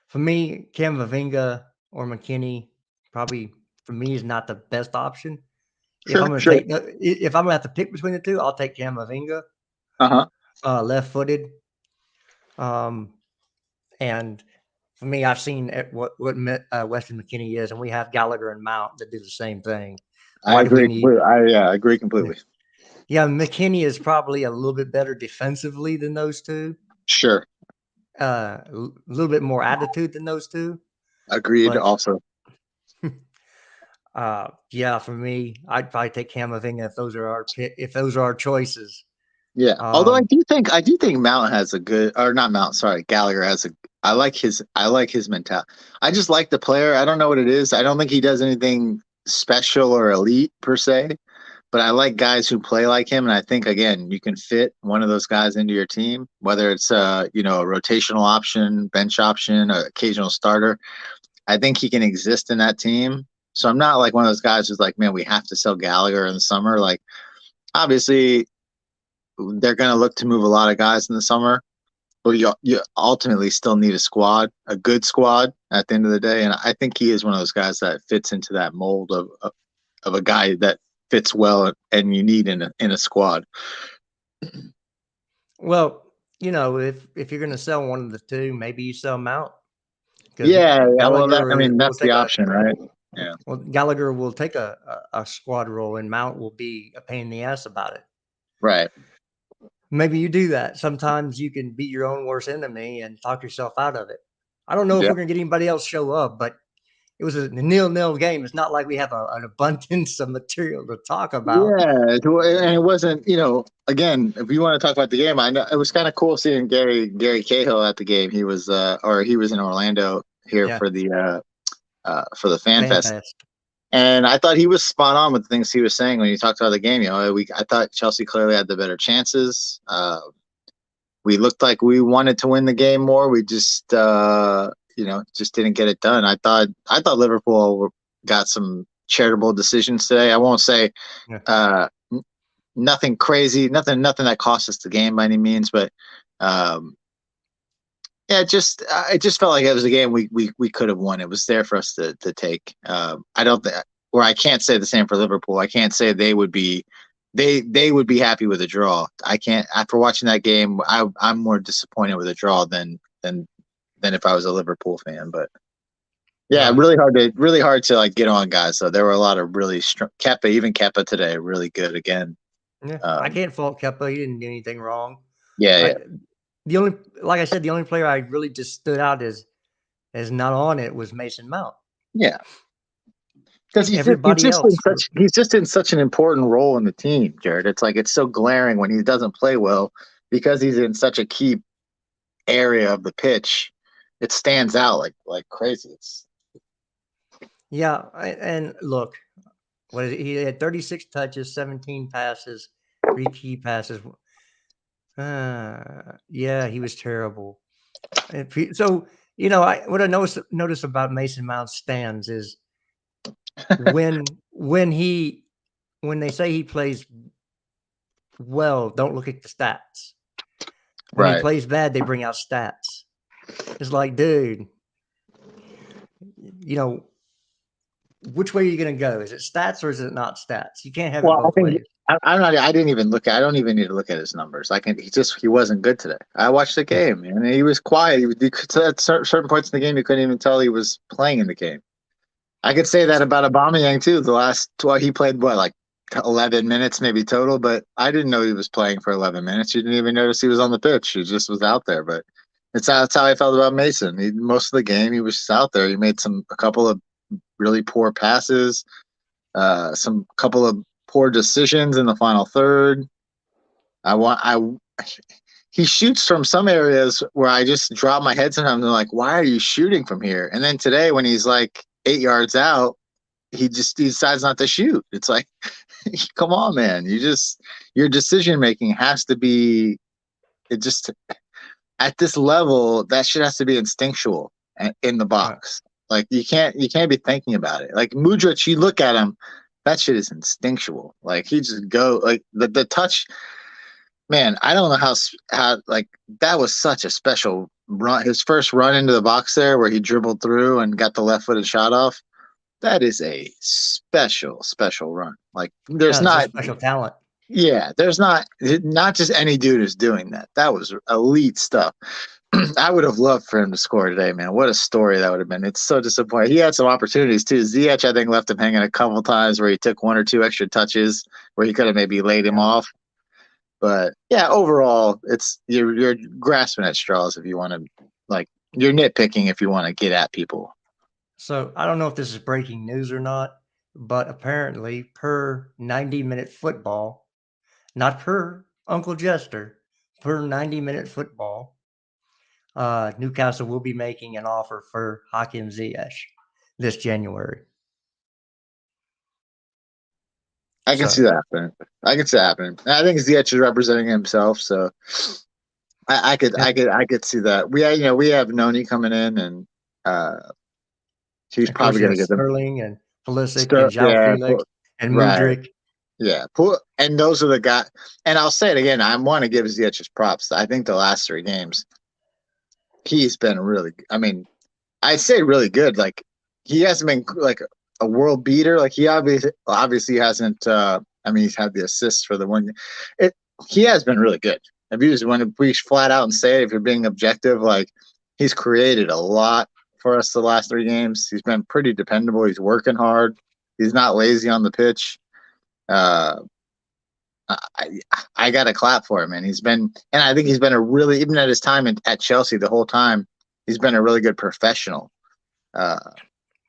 for me, Camavinga or McKennie probably for me is not the best option. If I'm gonna have to pick between the two, I'll take Camavinga. Left-footed. And for me, I've seen what Weston McKennie is, and we have Gallagher and Mount that do the same thing. I agree. I agree completely. Yeah, McKennie is probably a little bit better defensively than those two. Sure. A little bit more attitude than those two. Agreed. Also. Yeah, for me, I'd probably take Camavinga if those are our choices. Yeah. Although I do think Mount has Gallagher has I like his mentality. I just like the player. I don't know what it is. I don't think he does anything special or elite per se, but I like guys who play like him. And I think again, you can fit one of those guys into your team, whether it's a rotational option, bench option, an occasional starter. I think he can exist in that team. So I'm not like one of those guys who's like, man, we have to sell Gallagher in the summer. Like, obviously, they're going to look to move a lot of guys in the summer, but you ultimately still need a good squad at the end of the day. And I think he is one of those guys that fits into that mold of a guy that fits well and you need in a squad. Well, if you're going to sell one of the two, maybe you sell Mount because Yeah. Well, Gallagher will that's the take option, right? Yeah. Gallagher will take a squad role, and Mount will be a pain in the ass about it. Right. Maybe you do that. Sometimes you can be your own worst enemy and talk yourself out of it. I don't know if Yeah. we're going to get anybody else show up, but it was a 0-0 game. It's not like we have an abundance of material to talk about. Yeah, and it wasn't, again, if you want to talk about the game, I know it was kind of cool seeing Gary Cahill at the game. He was he was in Orlando here Yeah, for the Fan fan Fest. fest. And I thought he was spot on with the things he was saying when he talked about the game. I thought Chelsea clearly had the better chances. We looked like we wanted to win the game more. We just just didn't get it done. I thought Liverpool got some charitable decisions today. I won't say Yeah. nothing crazy, nothing that cost us the game by any means, but yeah, it just felt like it was a game we could have won. It was there for us to take. I don't think, or I can't say the same for Liverpool. I can't say they would be happy with a draw. I can't. After watching that game, I'm more disappointed with a draw than if I was a Liverpool fan. But yeah, Right. really hard to like get on guys. So there were a lot of really strong. Kepa today, really good again. Yeah, I can't fault Kepa. He didn't do anything wrong. Yeah. Like I said, the only player I really just stood out as not on it was Mason Mount. Yeah. Because Everybody else, he's just in such an important role in the team, Jared. It's like it's so glaring when he doesn't play well because he's in such a key area of the pitch. It stands out like crazy. yeah. And look, he had 36 touches, 17 passes, 3 key passes. Yeah, he was terrible. So what I notice about Mason Mount's stands is when they say he plays well, don't look at the stats. When he Right. plays bad, they bring out stats. It's like, dude, which way are you going to go? Is it stats or is it not stats? You can't have it Well, I both think ways. I'm not. I didn't even look. I don't even need to look at his numbers. He wasn't good today. I watched the game and he was quiet. At certain points in the game, you couldn't even tell he was playing in the game. I could say that about Aubameyang too. The last 12, he played like 11 minutes maybe total, but I didn't know he was playing for 11 minutes. You didn't even notice he was on the pitch. He just was out there. But that's how I felt about Mason. Most of the game he was just out there. He made a couple of really poor passes, some couple of poor decisions in the final third. He shoots from some areas where I just drop my head sometimes. I'm like, why are you shooting from here? And then today, when he's like 8 yards out, he decides not to shoot. It's like, come on, man. Your decision making has to be, it just, at this level, that shit has to be instinctual in the box. Like you can't be thinking about it. Like Mudryk, you look at him, that shit is instinctual. Like he just like the touch. Man, I don't know how like that was such a special run. His first run into the box there, where he dribbled through and got the left-footed shot off. That is a special run. Like there's It's a not. special talent. Yeah, there's not just any dude is doing that. That was elite stuff. I would have loved for him to score today, man. What a story that would have been. It's so disappointing. He had some opportunities too. Ziyech, I think, left him hanging a couple times where he took 1 or 2 extra touches where he could have maybe laid him off. But yeah, overall, it's you're grasping at straws if you want to, like, you're nitpicking if you want to get at people. So I don't know if this is breaking news or not, but apparently, per 90-minute football, not per Uncle Jester, per 90-minute football, Newcastle will be making an offer for Hakim Ziyech this January. I can see that happening. I can see that happening. I think Ziyech is representing himself, so I could see that. We have Noni coming in, and he's Of course, probably you going have to get them. Sterling and Pulisic and João Felix and Right. Mudryk. Yeah, and those are the guys. And I'll say it again. I want to give Ziyech his props. I think the last 3 games, he's been really. I mean, I'd say really good. Like he hasn't been like a world beater. Like he obviously hasn't. I mean, he's had the assists for the one. He has been really good. When we flat out and say it, if you're being objective, like he's created a lot for us the last 3 games. He's been pretty dependable. He's working hard. He's not lazy on the pitch. I got to clap for him, and I think he's been even at his time at Chelsea the whole time, he's been a really good professional.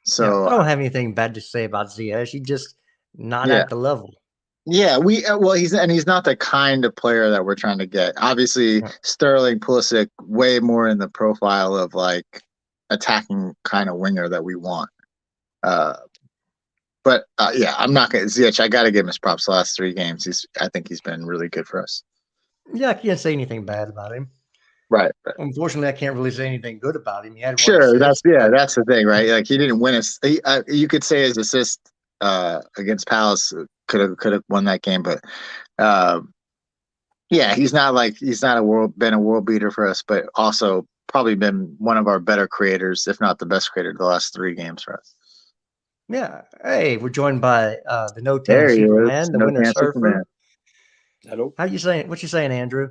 So I don't have anything bad to say about Ziyech. He's just not at the level. Yeah, he's not the kind of player that we're trying to get. Obviously, Sterling, Pulisic, way more in the profile of like attacking kind of winger that we want. But I'm not going to Ziyech. I got to give him his props. The last 3 games, I think he's been really good for us. Yeah, I can't say anything bad about him. Right. Unfortunately, I can't really say anything good about him. He had that's the thing, right? Like he didn't win you could say his assist against Palace could have won that game, but he's not been a world beater for us, but also probably been one of our better creators, if not the best creator, the last 3 games for us. Yeah. Hey, we're joined by the No Tan Superman, the Winter Surfer. Hello. How you saying? What you saying, Andrew?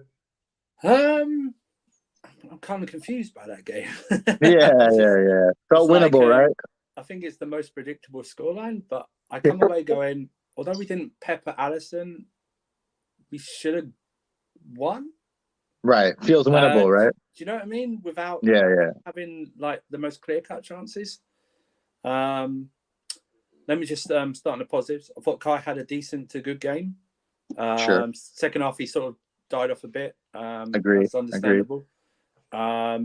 I'm kind of confused by that game. Yeah. Felt winnable, right? I think it's the most predictable scoreline, but I come away going, although we didn't pepper Allison, we should have won. Right. Feels winnable, right? Do you know what I mean? Without having like the most clear-cut chances. Let me just start on the positives. I thought Kai had a decent to good game. Sure. Second half, he sort of died off a bit. Agreed. That's understandable. I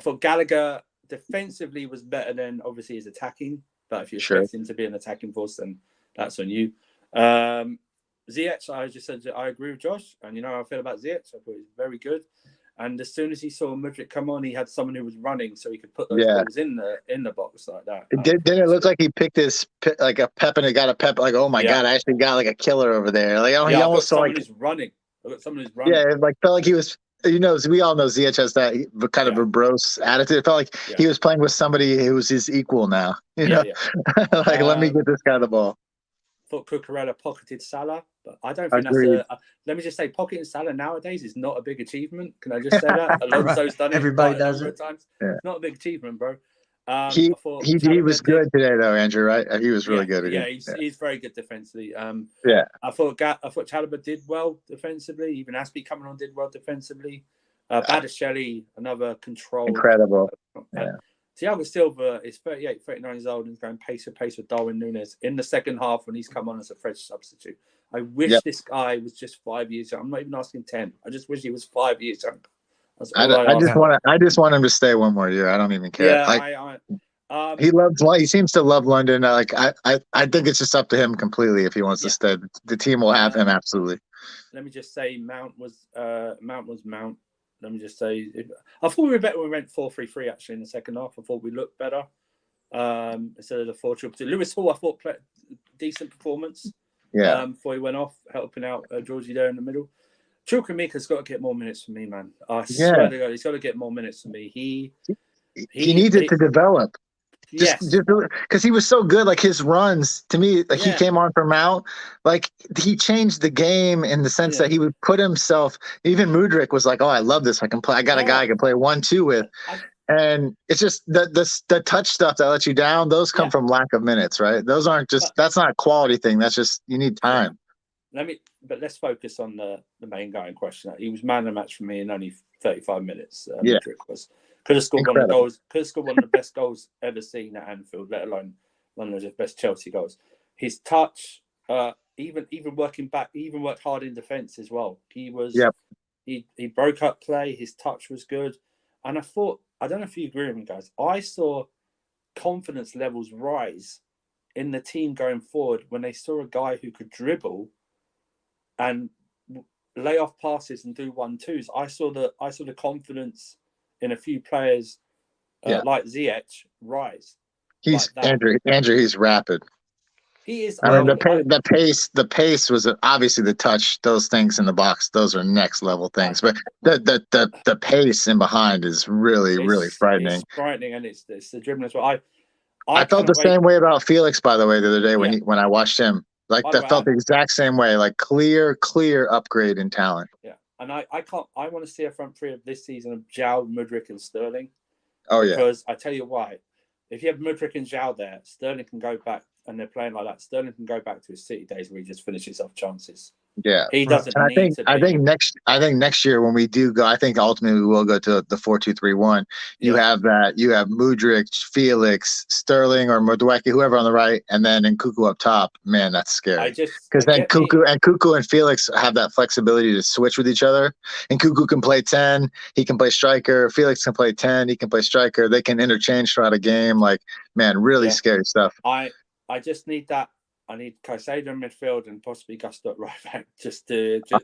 thought Gallagher defensively was better than obviously his attacking. But if you expect him to be an attacking force, then that's on you. Ziyech, I just said I agree with Josh, and you know how I feel about Ziyech. I thought he was very good. And as soon as he saw Mudryk come on, he had someone who was running, so he could put those balls in the box like that. Didn't it look like he picked like a pep and it got a pep? Like, oh my god, I actually got like a killer over there. Like, he almost saw someone who's running. I got someone who's running. Yeah, it like felt like he was. We all know Ziyech has that kind of a bros attitude. It felt like he was playing with somebody who was his equal now. You know, like let me get this guy the ball. Thought Cucurella pocketed Salah, but I don't think that's let me just say, pocketing Salah nowadays is not a big achievement. Can I just say that? Alonso's done it. Everybody does it. Times. Yeah. Not a big achievement, bro. He was good today, though, Andrew. Right? He was really good. Yeah, he's very good defensively. I thought Chalobah did well defensively. Even Aspie coming on did well defensively. Badiashile, another control. Incredible. Thiago Silva is 38, 39 years old and is going pace with Darwin Núñez in the second half when he's come on as a fresh substitute. I wish this guy was just 5 years young. I'm not even asking 10. I just wish he was 5 years young. I just want him to stay one more year. I don't even care. Yeah, he seems to love London. I think it's just up to him completely if he wants to stay. The team will have him absolutely. Let me just say, Mount was Mount. Let me just say, I thought we were better when we went 4-3-3 actually in the second half. I thought we looked better instead of the 4-2-2. Lewis Hall, I thought played decent performance. Yeah. Before he went off, helping out Georgie there in the middle. Chukwuemeka's got to get more minutes for me, man. I swear to God, he's got to get more minutes for me. He needs it to develop. Just because he was so good, like his runs to me, like he came on for Mount, like he changed the game in the sense that he would put himself. Even Mudryk was like, "Oh, I love this. I can play. I got a guy I can play 1-2 with." And it's just the touch stuff that lets you down. Those come from lack of minutes, right? Those aren't just. That's not a quality thing. That's just you need time. Let's focus on the main guy in question. He was man of the match for me in only 35 minutes. Mudryk was. Could have scored one of the goals. Could have scored one of the best goals ever seen at Anfield, let alone one of the best Chelsea goals. His touch, even working back, he even worked hard in defence as well. He was, he broke up play. His touch was good. And I thought, I don't know if you agree with me, guys. I saw confidence levels rise in the team going forward when they saw a guy who could dribble and lay off passes and do 1-2s. I saw the confidence in a few players like Ziyech rise. He's like that. Andrew. He's rapid. He is. I mean, the pace was obviously the touch. Those things in the box, those are next level things. But the pace in behind is really frightening. It's frightening, and it's the dribbling as well. I felt the same way about Felix, by the way, the other day when I watched him. Like, I felt the exact same way. Like, clear upgrade in talent. Yeah, and I want to see a front three of this season of Zhao, Mudryk, and Sterling. Oh yeah. Because I tell you why, if you have Mudryk and Zhao there, Sterling can go back, and they're playing like that. Sterling can go back to his City days where he just finishes off chances. Yeah, he doesn't. Need I think next year when we do go, I think ultimately we will go to the 4-2-3-1. You have Mudryk, Felix, Sterling, or Madueke, whoever on the right, and then Nkunku up top. Man, that's scary. Because then Nkunku and Felix have that flexibility to switch with each other. And Nkunku can play 10, he can play striker. Felix can play 10, he can play striker. They can interchange throughout a game. Like, man, really scary stuff. I just need that. I need Caicedo in midfield and possibly Gusto at right back.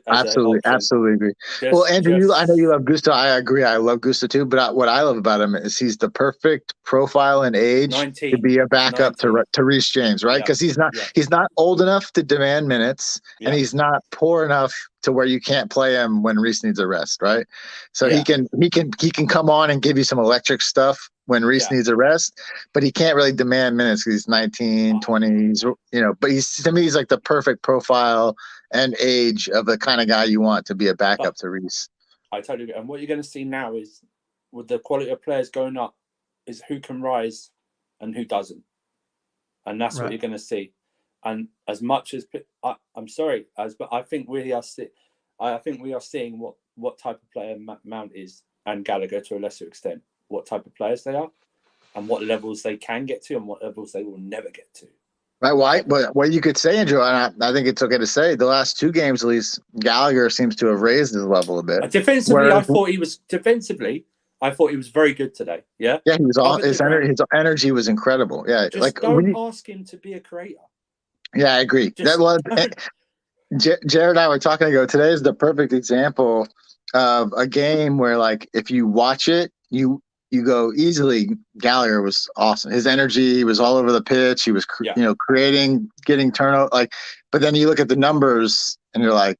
Absolutely agree. Well, Andrew, I know you love Gusto. I agree. I love Gusto too. But what I love about him is he's the perfect profile and age to be a backup to Reece James, right? Because he's not old enough to demand minutes, and he's not poor enough to where you can't play him when Reece needs a rest, right? So he can come on and give you some electric stuff when Reece needs a rest, but he can't really demand minutes because he's 19, 20s, but to me, he's like the perfect profile and age of the kind of guy you want to be a backup to Reece. I totally agree. And what you're going to see now is, with the quality of players going up, is who can rise and who doesn't. And that's what you're going to see. And as much as I'm sorry, but I think we are seeing what type of player Mount is, and Gallagher to a lesser extent, what type of players they are, and what levels they can get to, and what levels they will never get to. Right. Why? But what you could say, Andrew, and I think it's okay to say, the last two games at least, Gallagher seems to have raised his level a bit. Defensively, I thought he was very good today. Yeah. Yeah, he was all his energy was incredible. Yeah, just don't ask him to be a creator. Yeah, I agree. Jared and I were talking ago. Today is the perfect example of a game where, like, if you watch it, you go easily. Gallagher was awesome. His energy was all over the pitch. He was, creating, getting turnover. But then you look at the numbers and you're like,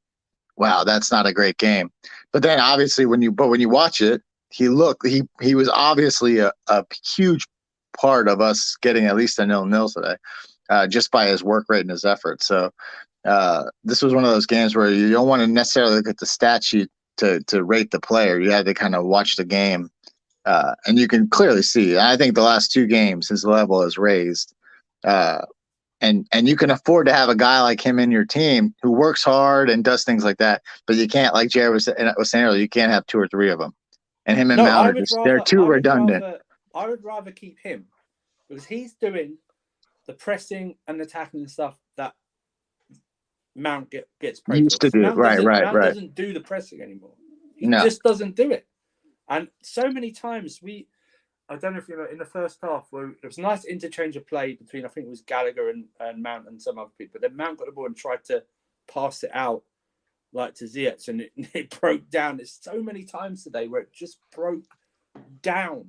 wow, that's not a great game. But then obviously when you watch it, he was obviously a huge part of us getting at least a 0-0 today, just by his work rate and his effort. So this was one of those games where you don't want to necessarily look at the stat sheet to rate the player. You had to kind of watch the game. And you can clearly see, I think the last two games, his level has raised. And you can afford to have a guy like him in your team who works hard and does things like that. But you can't, like Jared was saying earlier, you can't have two or three of them. And him and Mount, they're too redundant. I would rather keep him because he's doing the pressing and the tackling stuff that Mount gets praised used to do. Mount doesn't do the pressing anymore. He just doesn't do it. And so many times I don't know if you know, in the first half, where it was a nice interchange of play between, I think it was Gallagher and Mount and some other people. But then Mount got the ball and tried to pass it out like to Ziyech, and it broke down. There's so many times today where it just broke down.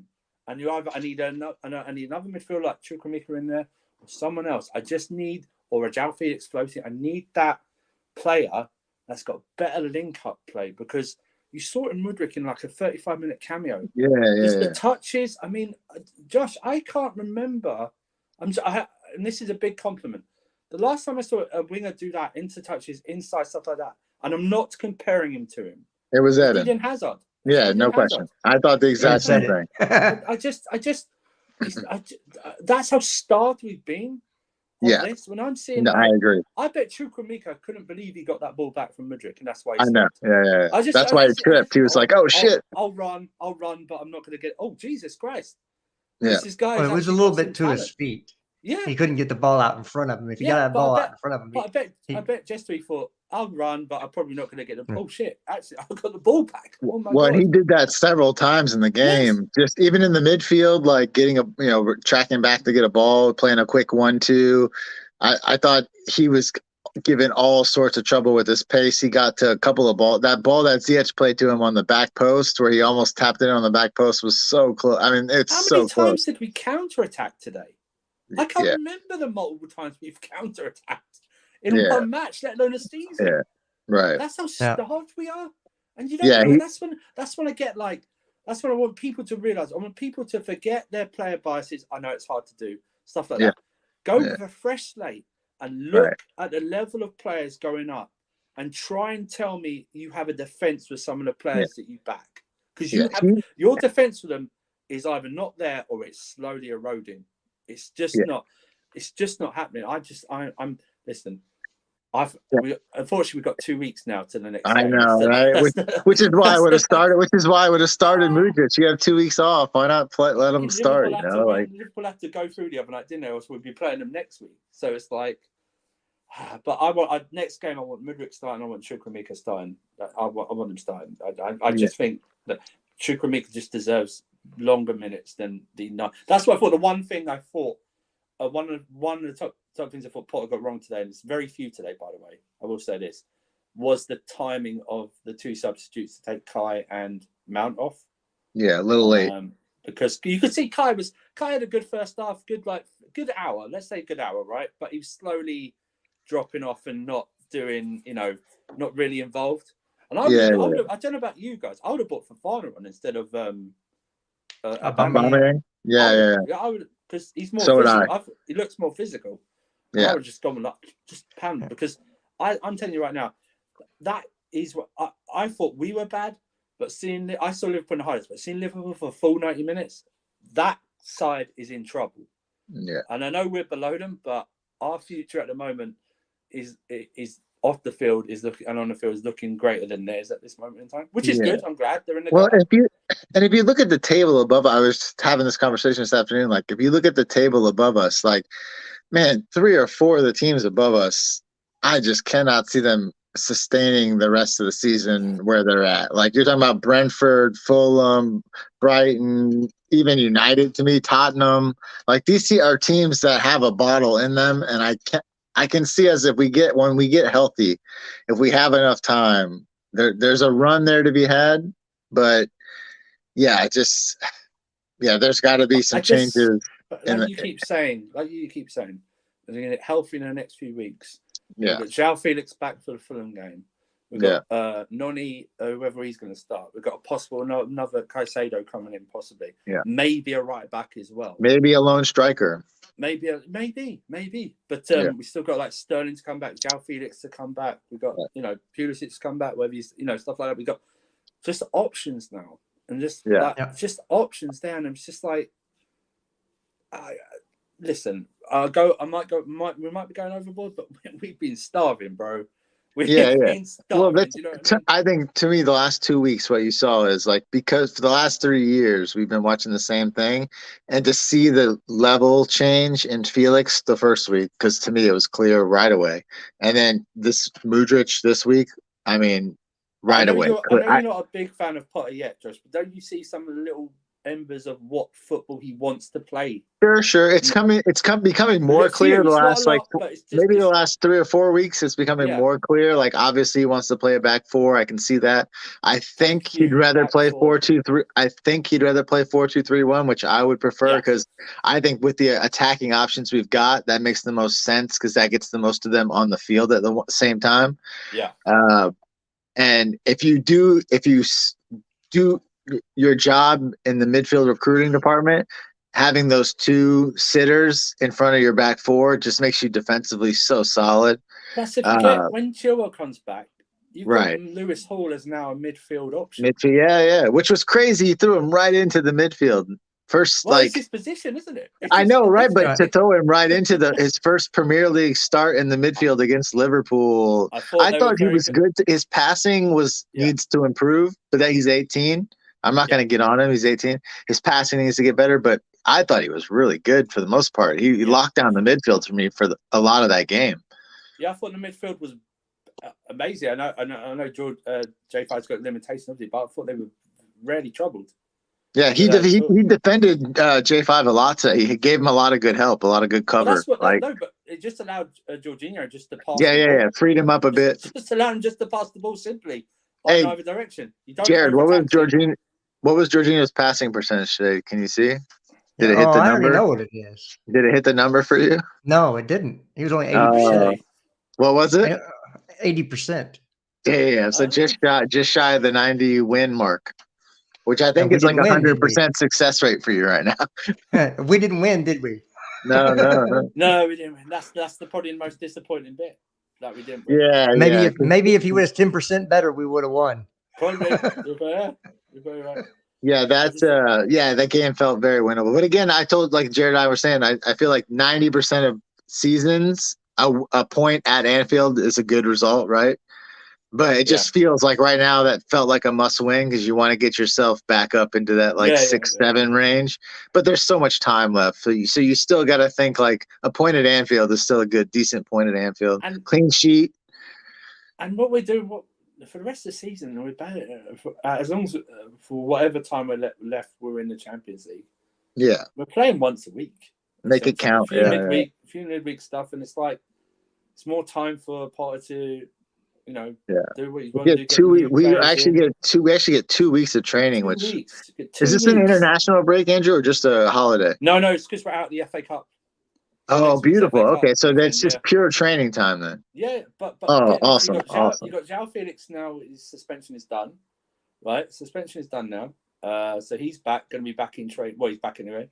And I need another midfielder like Chukwuemeka in there, or someone else. I just need, or a João Felix floating. I need that player that's got better link-up play, because you saw it in Mudryk in like a 35-minute cameo. The touches. I mean, Josh, I can't remember. And this is a big compliment. The last time I saw a winger do that, into touches, inside, stuff like that, and I'm not comparing him to him. It was Eden. Eden Hazard. Yeah, no question. I thought the exact same thing. I just, that's how starved we've been. This. When I'm seeing I agree. I bet Chukwuemeka couldn't believe he got that ball back from Mudryk, and that's why I know. Yeah. That's why he tripped. He was like, "Oh shit!" I'll run, but I'm not going to get. Oh Jesus Christ! Yeah, this guy. It was a little bit to his feet. Yeah. he couldn't get the ball out in front of him. If he got that ball out in front of him, but I bet Jester thought, I'll run, but I'm probably not going to get the ball. Oh, shit. Actually, I got the ball back. Oh, my God. He did that several times in the game. Just even in the midfield, like getting tracking back to get a ball, playing a quick 1-2. I thought he was given all sorts of trouble with his pace. He got to a couple of balls. That ball that Ziyech played to him on the back post, where he almost tapped it on the back post, was so close. I mean, it's so close. How many times did we counterattack today? I can't remember the multiple times we've counterattacked in one match, let alone a season. Yeah, right. That's how starved we are. And you know, that's when I get like, that's what I want people to realize. I want people to forget their player biases. I know it's hard to do stuff like that. Go with a fresh slate and look at the level of players going up, and try and tell me you have a defense with some of the players that you back, because your defense for them is either not there or it's slowly eroding. It's just not. It's just not happening. I'm listen. Unfortunately, we've got 2 weeks now to the next game. I know, right? Which is why I would have started. Which is why I would have started Mudryk. You have 2 weeks off. Why not let them start? Liverpool have to go through the other night, didn't they? Or else we'd be playing them next week. So it's like, but next game I want Mudryk starting. I want Chukwuemeka starting. I want them starting. I just think that Chukwuemeka just deserves longer minutes than the. That's what I thought. The one thing I thought, one of the top things I thought Potter got wrong today, and it's very few today, by the way, I will say this, was the timing of the two substitutes to take Kai and Mount off. Yeah, a little late. Because you could see Kai had a good first half, good hour, let's say good hour, right? But he was slowly dropping off and not doing, not really involved. And I don't know about you guys, I would have bought Fofana on instead of Aubameyang. Yeah. I would, because he's more physical. He looks more physical. I would just gone just pound, because I'm telling you right now, that is what I thought we were bad, but I saw Liverpool in the highlights, but seeing Liverpool for a full 90 minutes, that side is in trouble. Yeah. And I know we're below them, but our future at the moment is off the field and on the field is looking greater than theirs at this moment in time, which is good. I'm glad they're in the. Well, if you look at the table above, I was having this conversation this afternoon. Like, if you look at the table above us, like, man, 3 or 4 of the teams above us, I just cannot see them sustaining the rest of the season where they're at. Like, you're talking about Brentford, Fulham, Brighton, even United, to me, Tottenham. Like, these are teams that have a bottle in them, and I can see us when we get healthy, if we have enough time, there's a run there to be had. But there's got to be some changes. Like you keep saying, they're going to get healthy in the next few weeks. Yeah. We've got João Felix back for the Fulham game. We've got Noni, whoever he's going to start. We've got a possible another Caicedo coming in, possibly. Yeah. Maybe a right back as well. Maybe a lone striker. Maybe. But we still got like Sterling to come back, João Felix to come back. We've got Pulisic to come back. Whether he's stuff like that. We've got just options now, and just options down. And it's just like, listen. We might be going overboard, but we've been starving, bro. Been starving. Well, I think, to me, the last 2 weeks, what you saw is, like, because for the last 3 years we've been watching the same thing, and to see the level change in Felix the first week, because to me it was clear right away, and then this Mudryk this week, I mean, right away. I know you're not a big fan of Potter yet, Josh, but don't you see some of the little embers of what football he wants to play? Sure. It's becoming more clear the last the last 3 or 4 weeks. It's becoming more clear. Like, obviously he wants to play a back 4. I can see that. I think he'd rather play 4-2-3. I think he'd rather play 4-2-3-1, which I would prefer, because I think with the attacking options we've got, that makes the most sense, because that gets the most of them on the field at the same time. Yeah. And if you do your job in the midfield recruiting department, having those 2 sitters in front of your back 4 just makes you defensively so solid. Plus, if you get, when Chilwell comes back, you've got Lewis Hall as now a midfield option. Which was crazy. He threw him right into the midfield. It's his position, isn't it? I know, right? But to throw him right into his first Premier League start in the midfield against Liverpool, I thought he was good. His passing needs to improve, but that he's 18. I'm not going to get on him. He's 18. His passing needs to get better, but I thought he was really good for the most part. He locked down the midfield for me for a lot of that game. Yeah, I thought the midfield was amazing. I know George J5's got limitations, obviously, but I thought they were rarely troubled. Yeah, he defended J5 a lot today. He gave him a lot of good help, a lot of good cover. Well, that's what, no, but it just allowed Jorginho just to pass. Yeah, freed him up a bit. Just allowed him just to pass the ball simply Hey, in either direction. You don't Jared, what was Jorginho's passing percentage today? Can you see? Did it hit the number? I already know what it is. Did it hit the number for you? No, it didn't. He was only 80%. What was it? 80%. Yeah. So just shy of the 90 win mark, which I think is like 100% success rate for you right now. We didn't win, did we? No. No, we didn't win. That's probably the most disappointing bit that we didn't win. Yeah. Maybe if he was 10% better, we would have won. Probably. You're very right. Yeah, that game felt very winnable. But again, I told, like Jared and I were saying, I feel like 90% of seasons, a point at Anfield is a good result, right? But it just feels like right now that felt like a must win because you want to get yourself back up into that 6-7 range. But there's so much time left. So you still got to think like a point at Anfield is still a decent point at Anfield. And clean sheet. And what we're doing, for the rest of the season, we're better as long as for whatever time we're left, we're in the Champions League. Yeah, we're playing once a week. Make it count. A few midweek stuff, and it's like it's more time for Potter to, do what he's going to do. We actually get 2 weeks of training. Is this an international break, Andrew, or just a holiday? No, it's because we're out of the FA Cup. Oh, beautiful. Okay, so that's just pure training time then. Yeah, but awesome. You got João Felix now. His suspension is done, right? Suspension is done now. So he's back. Going to be back in train. Well, he's back anyway.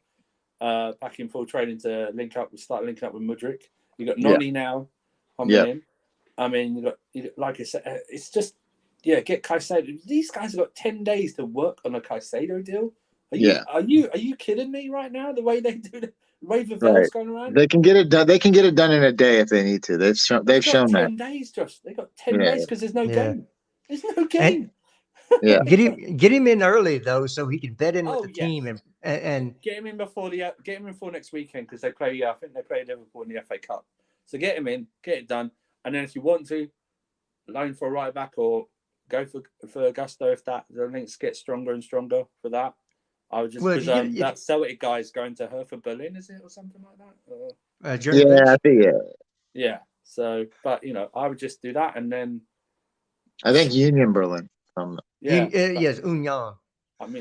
Back in full training to start linking up with Mudryk. You got Noni now. In. I mean, you got, like I said, it's just get Caicedo. These guys have got 10 days to work on a Caicedo deal. Are you kidding me right now? The way they do the way Vervel's going around. They can get it done. They can get it done in a day if they need to. They've shown that. 10 days, Josh. They got 10 days because there's no game. There's no game. Get him in early though, so he can bed in with the team and get him in before next weekend because they play. I think they play Liverpool in the FA Cup. So get him in, get it done, and then if you want to, loan for a right back or go for Gusto if the links get stronger and stronger for that. I would just that Celtic guy is going to her for Berlin, is it, or something like that? I think yeah. So, but I would just do that, and then I think Union Berlin. Yes, Union. For me,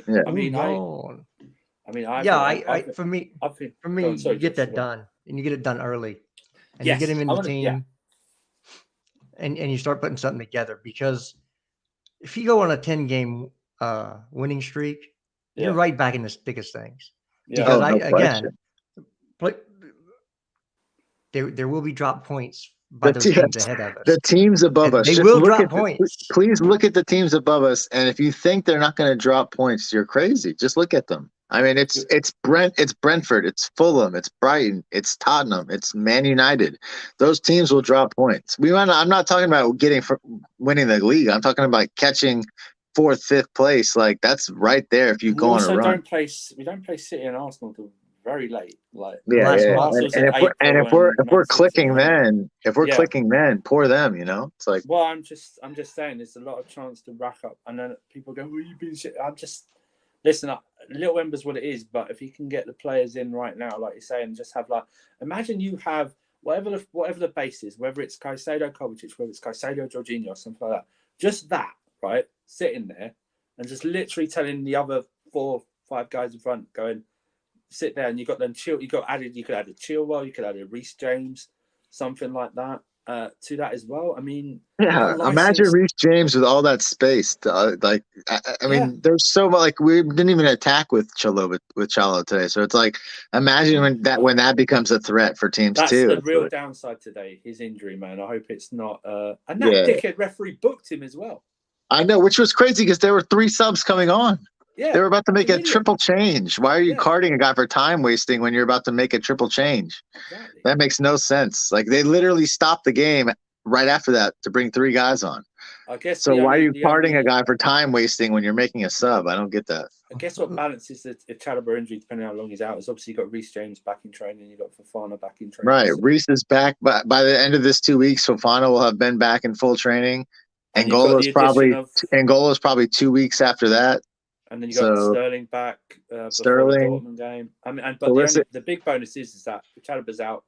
you get that done, and you get it done early, and you get him in the team, and you start putting something together. Because if you go on a 10-game winning streak, you're right back in the thickest things. Because there will be drop points by those teams ahead of us. The teams above us. They will drop points. Please look at the teams above us, and if you think they're not going to drop points, you're crazy. Just look at them. I mean, it's Brentford, it's Fulham, it's Brighton, it's Tottenham, it's Man United. Those teams will drop points. I'm not talking about winning the league. I'm talking about catching 4th, 5th place. Like that's right there. If you go on a run, we don't play City and Arsenal till very late. Like and if we're clicking then, clicking then, poor them. It's like. Well, I'm just saying, there's a lot of chance to rack up, and then people go, "Well, you've been shit." I'm just listen. Little Ember's what it is, but if you can get the players in right now, like you're saying, just have imagine you have whatever the base is, whether it's Caicedo, Kovacic, whether it's Caicedo, Jorginho, or something like that. Just that, right? Sitting there and just literally telling the other 4 or 5 guys in front, going, sit there, and you got them chill. You could add a Chilwell, you could add a Reece James, something like that to that as well. I mean, imagine Reece James with all that space. There's so much. Like we didn't even attack with Chalo today, so it's like imagine when that becomes a threat for teams too. That's the real downside today. His injury, man. I hope it's not. And that dickhead referee booked him as well. I know, which was crazy because there were 3 subs coming on. Yeah, they were about to make a triple change. Why are you carding a guy for time wasting when you're about to make a triple change? Exactly. That makes no sense. Like they literally stopped the game right after that to bring 3 guys on. I guess so. Why are you carding a guy for time wasting when you're making a sub? I don't get that. I guess what balances the Chalobah injury, depending on how long he's out, is obviously you've got Reece James back in training, you've got Fofana back in training. Right. So. Reece is back by the end of this 2 weeks. Fofana will have been back in full training. And N'Golo's probably 2 weeks after that. And then you got Sterling back before the Dortmund game. I mean, but the big bonus is that Chalobah's out.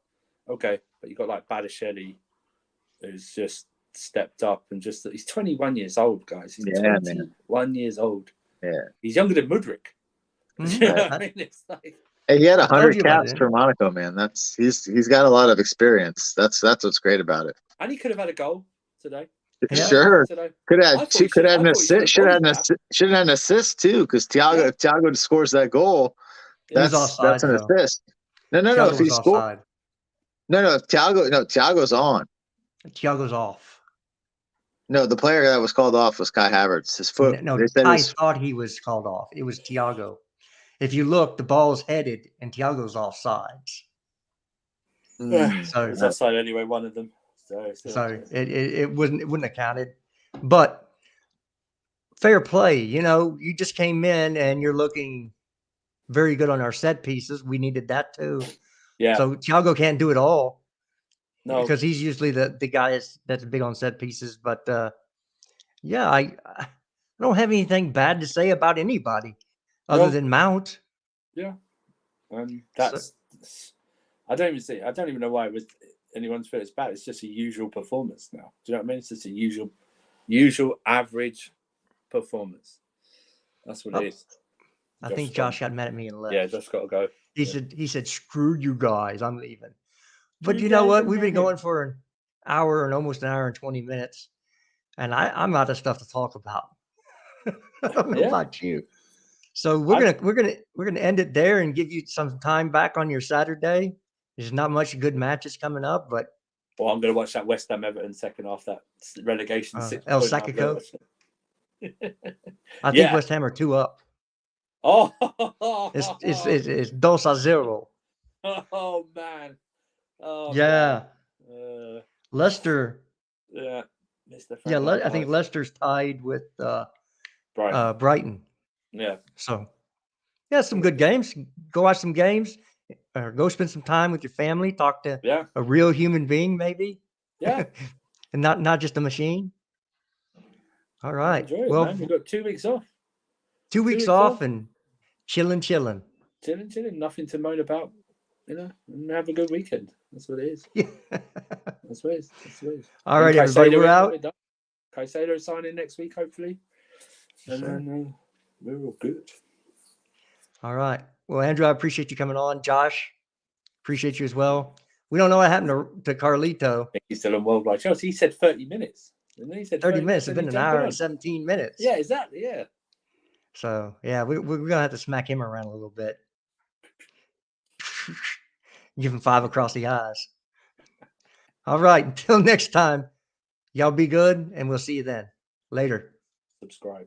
Okay, but you got like Badiashile, who's just stepped up and he's 21 years old, guys. He's 21 years old. Yeah, he's younger than Mudryk. Mm-hmm. You know what I mean? It's like he had 100 caps for Monaco, man. He's got a lot of experience. That's what's great about it. And he could have had a goal today. Yeah. Sure, could have an assist. Should have had an assist too, because if Thiago scores that goal, that's an assist. No. If he scored, if Thiago's on. Thiago's off. No, the player that was called off was Kai Havertz. His foot. No, I thought he was called off. It was Thiago. If you look, the ball's headed and Thiago's offsides. So it's offside anyway. One of them. So it wouldn't have counted, but fair play. You know, you just came in and you're looking very good on our set pieces. We needed that too. Yeah. So Thiago can't do it all. No, because he's usually the guy that's big on set pieces. But I don't have anything bad to say about anybody other than Mount. Yeah, I don't even know why it was anyone's feel it's bad. It's just a usual performance now. Do you know what I mean? It's just a usual average performance. That's what it is. I think Josh got mad at me and left. Yeah, Josh got to go. He said, "Screw you guys, I'm leaving." But you know what? We've been going for an hour and almost an hour and 20 minutes, and I'm out of stuff to talk about. I don't know about you. So we're gonna end it there and give you some time back on your Saturday. There's not much good matches coming up, but I'm gonna watch that West Ham Everton second half, that relegation. El Sacico. I think West Ham are 2 up. Oh, it's 2-0. Oh man. Oh, yeah. Leicester. Yeah. I think Leicester's tied with Brighton. Yeah. So, some good games. Go watch some games, or go spend some time with your family. Talk to a real human being, maybe. Yeah. And not just a machine. All right. Well, we've got 2 weeks off. 2 weeks off and chilling. Chilling. Nothing to moan about. You know, and have a good weekend. That's what it is. Yeah. That's what it is. All right, everybody, we're out. Caicedo signing next week, hopefully. And then we're all good. All right. Well, Andrew, I appreciate you coming on. Josh, appreciate you as well. We don't know what happened to Carlito. He's still on worldwide shows. He said 30 minutes. And he said 30 minutes. It's been an hour and 17 minutes. Yeah, exactly. Yeah. So, we're going to have to smack him around a little bit. Give him 5 across the eyes. All right. Until next time, y'all be good, and we'll see you then. Later. Subscribe.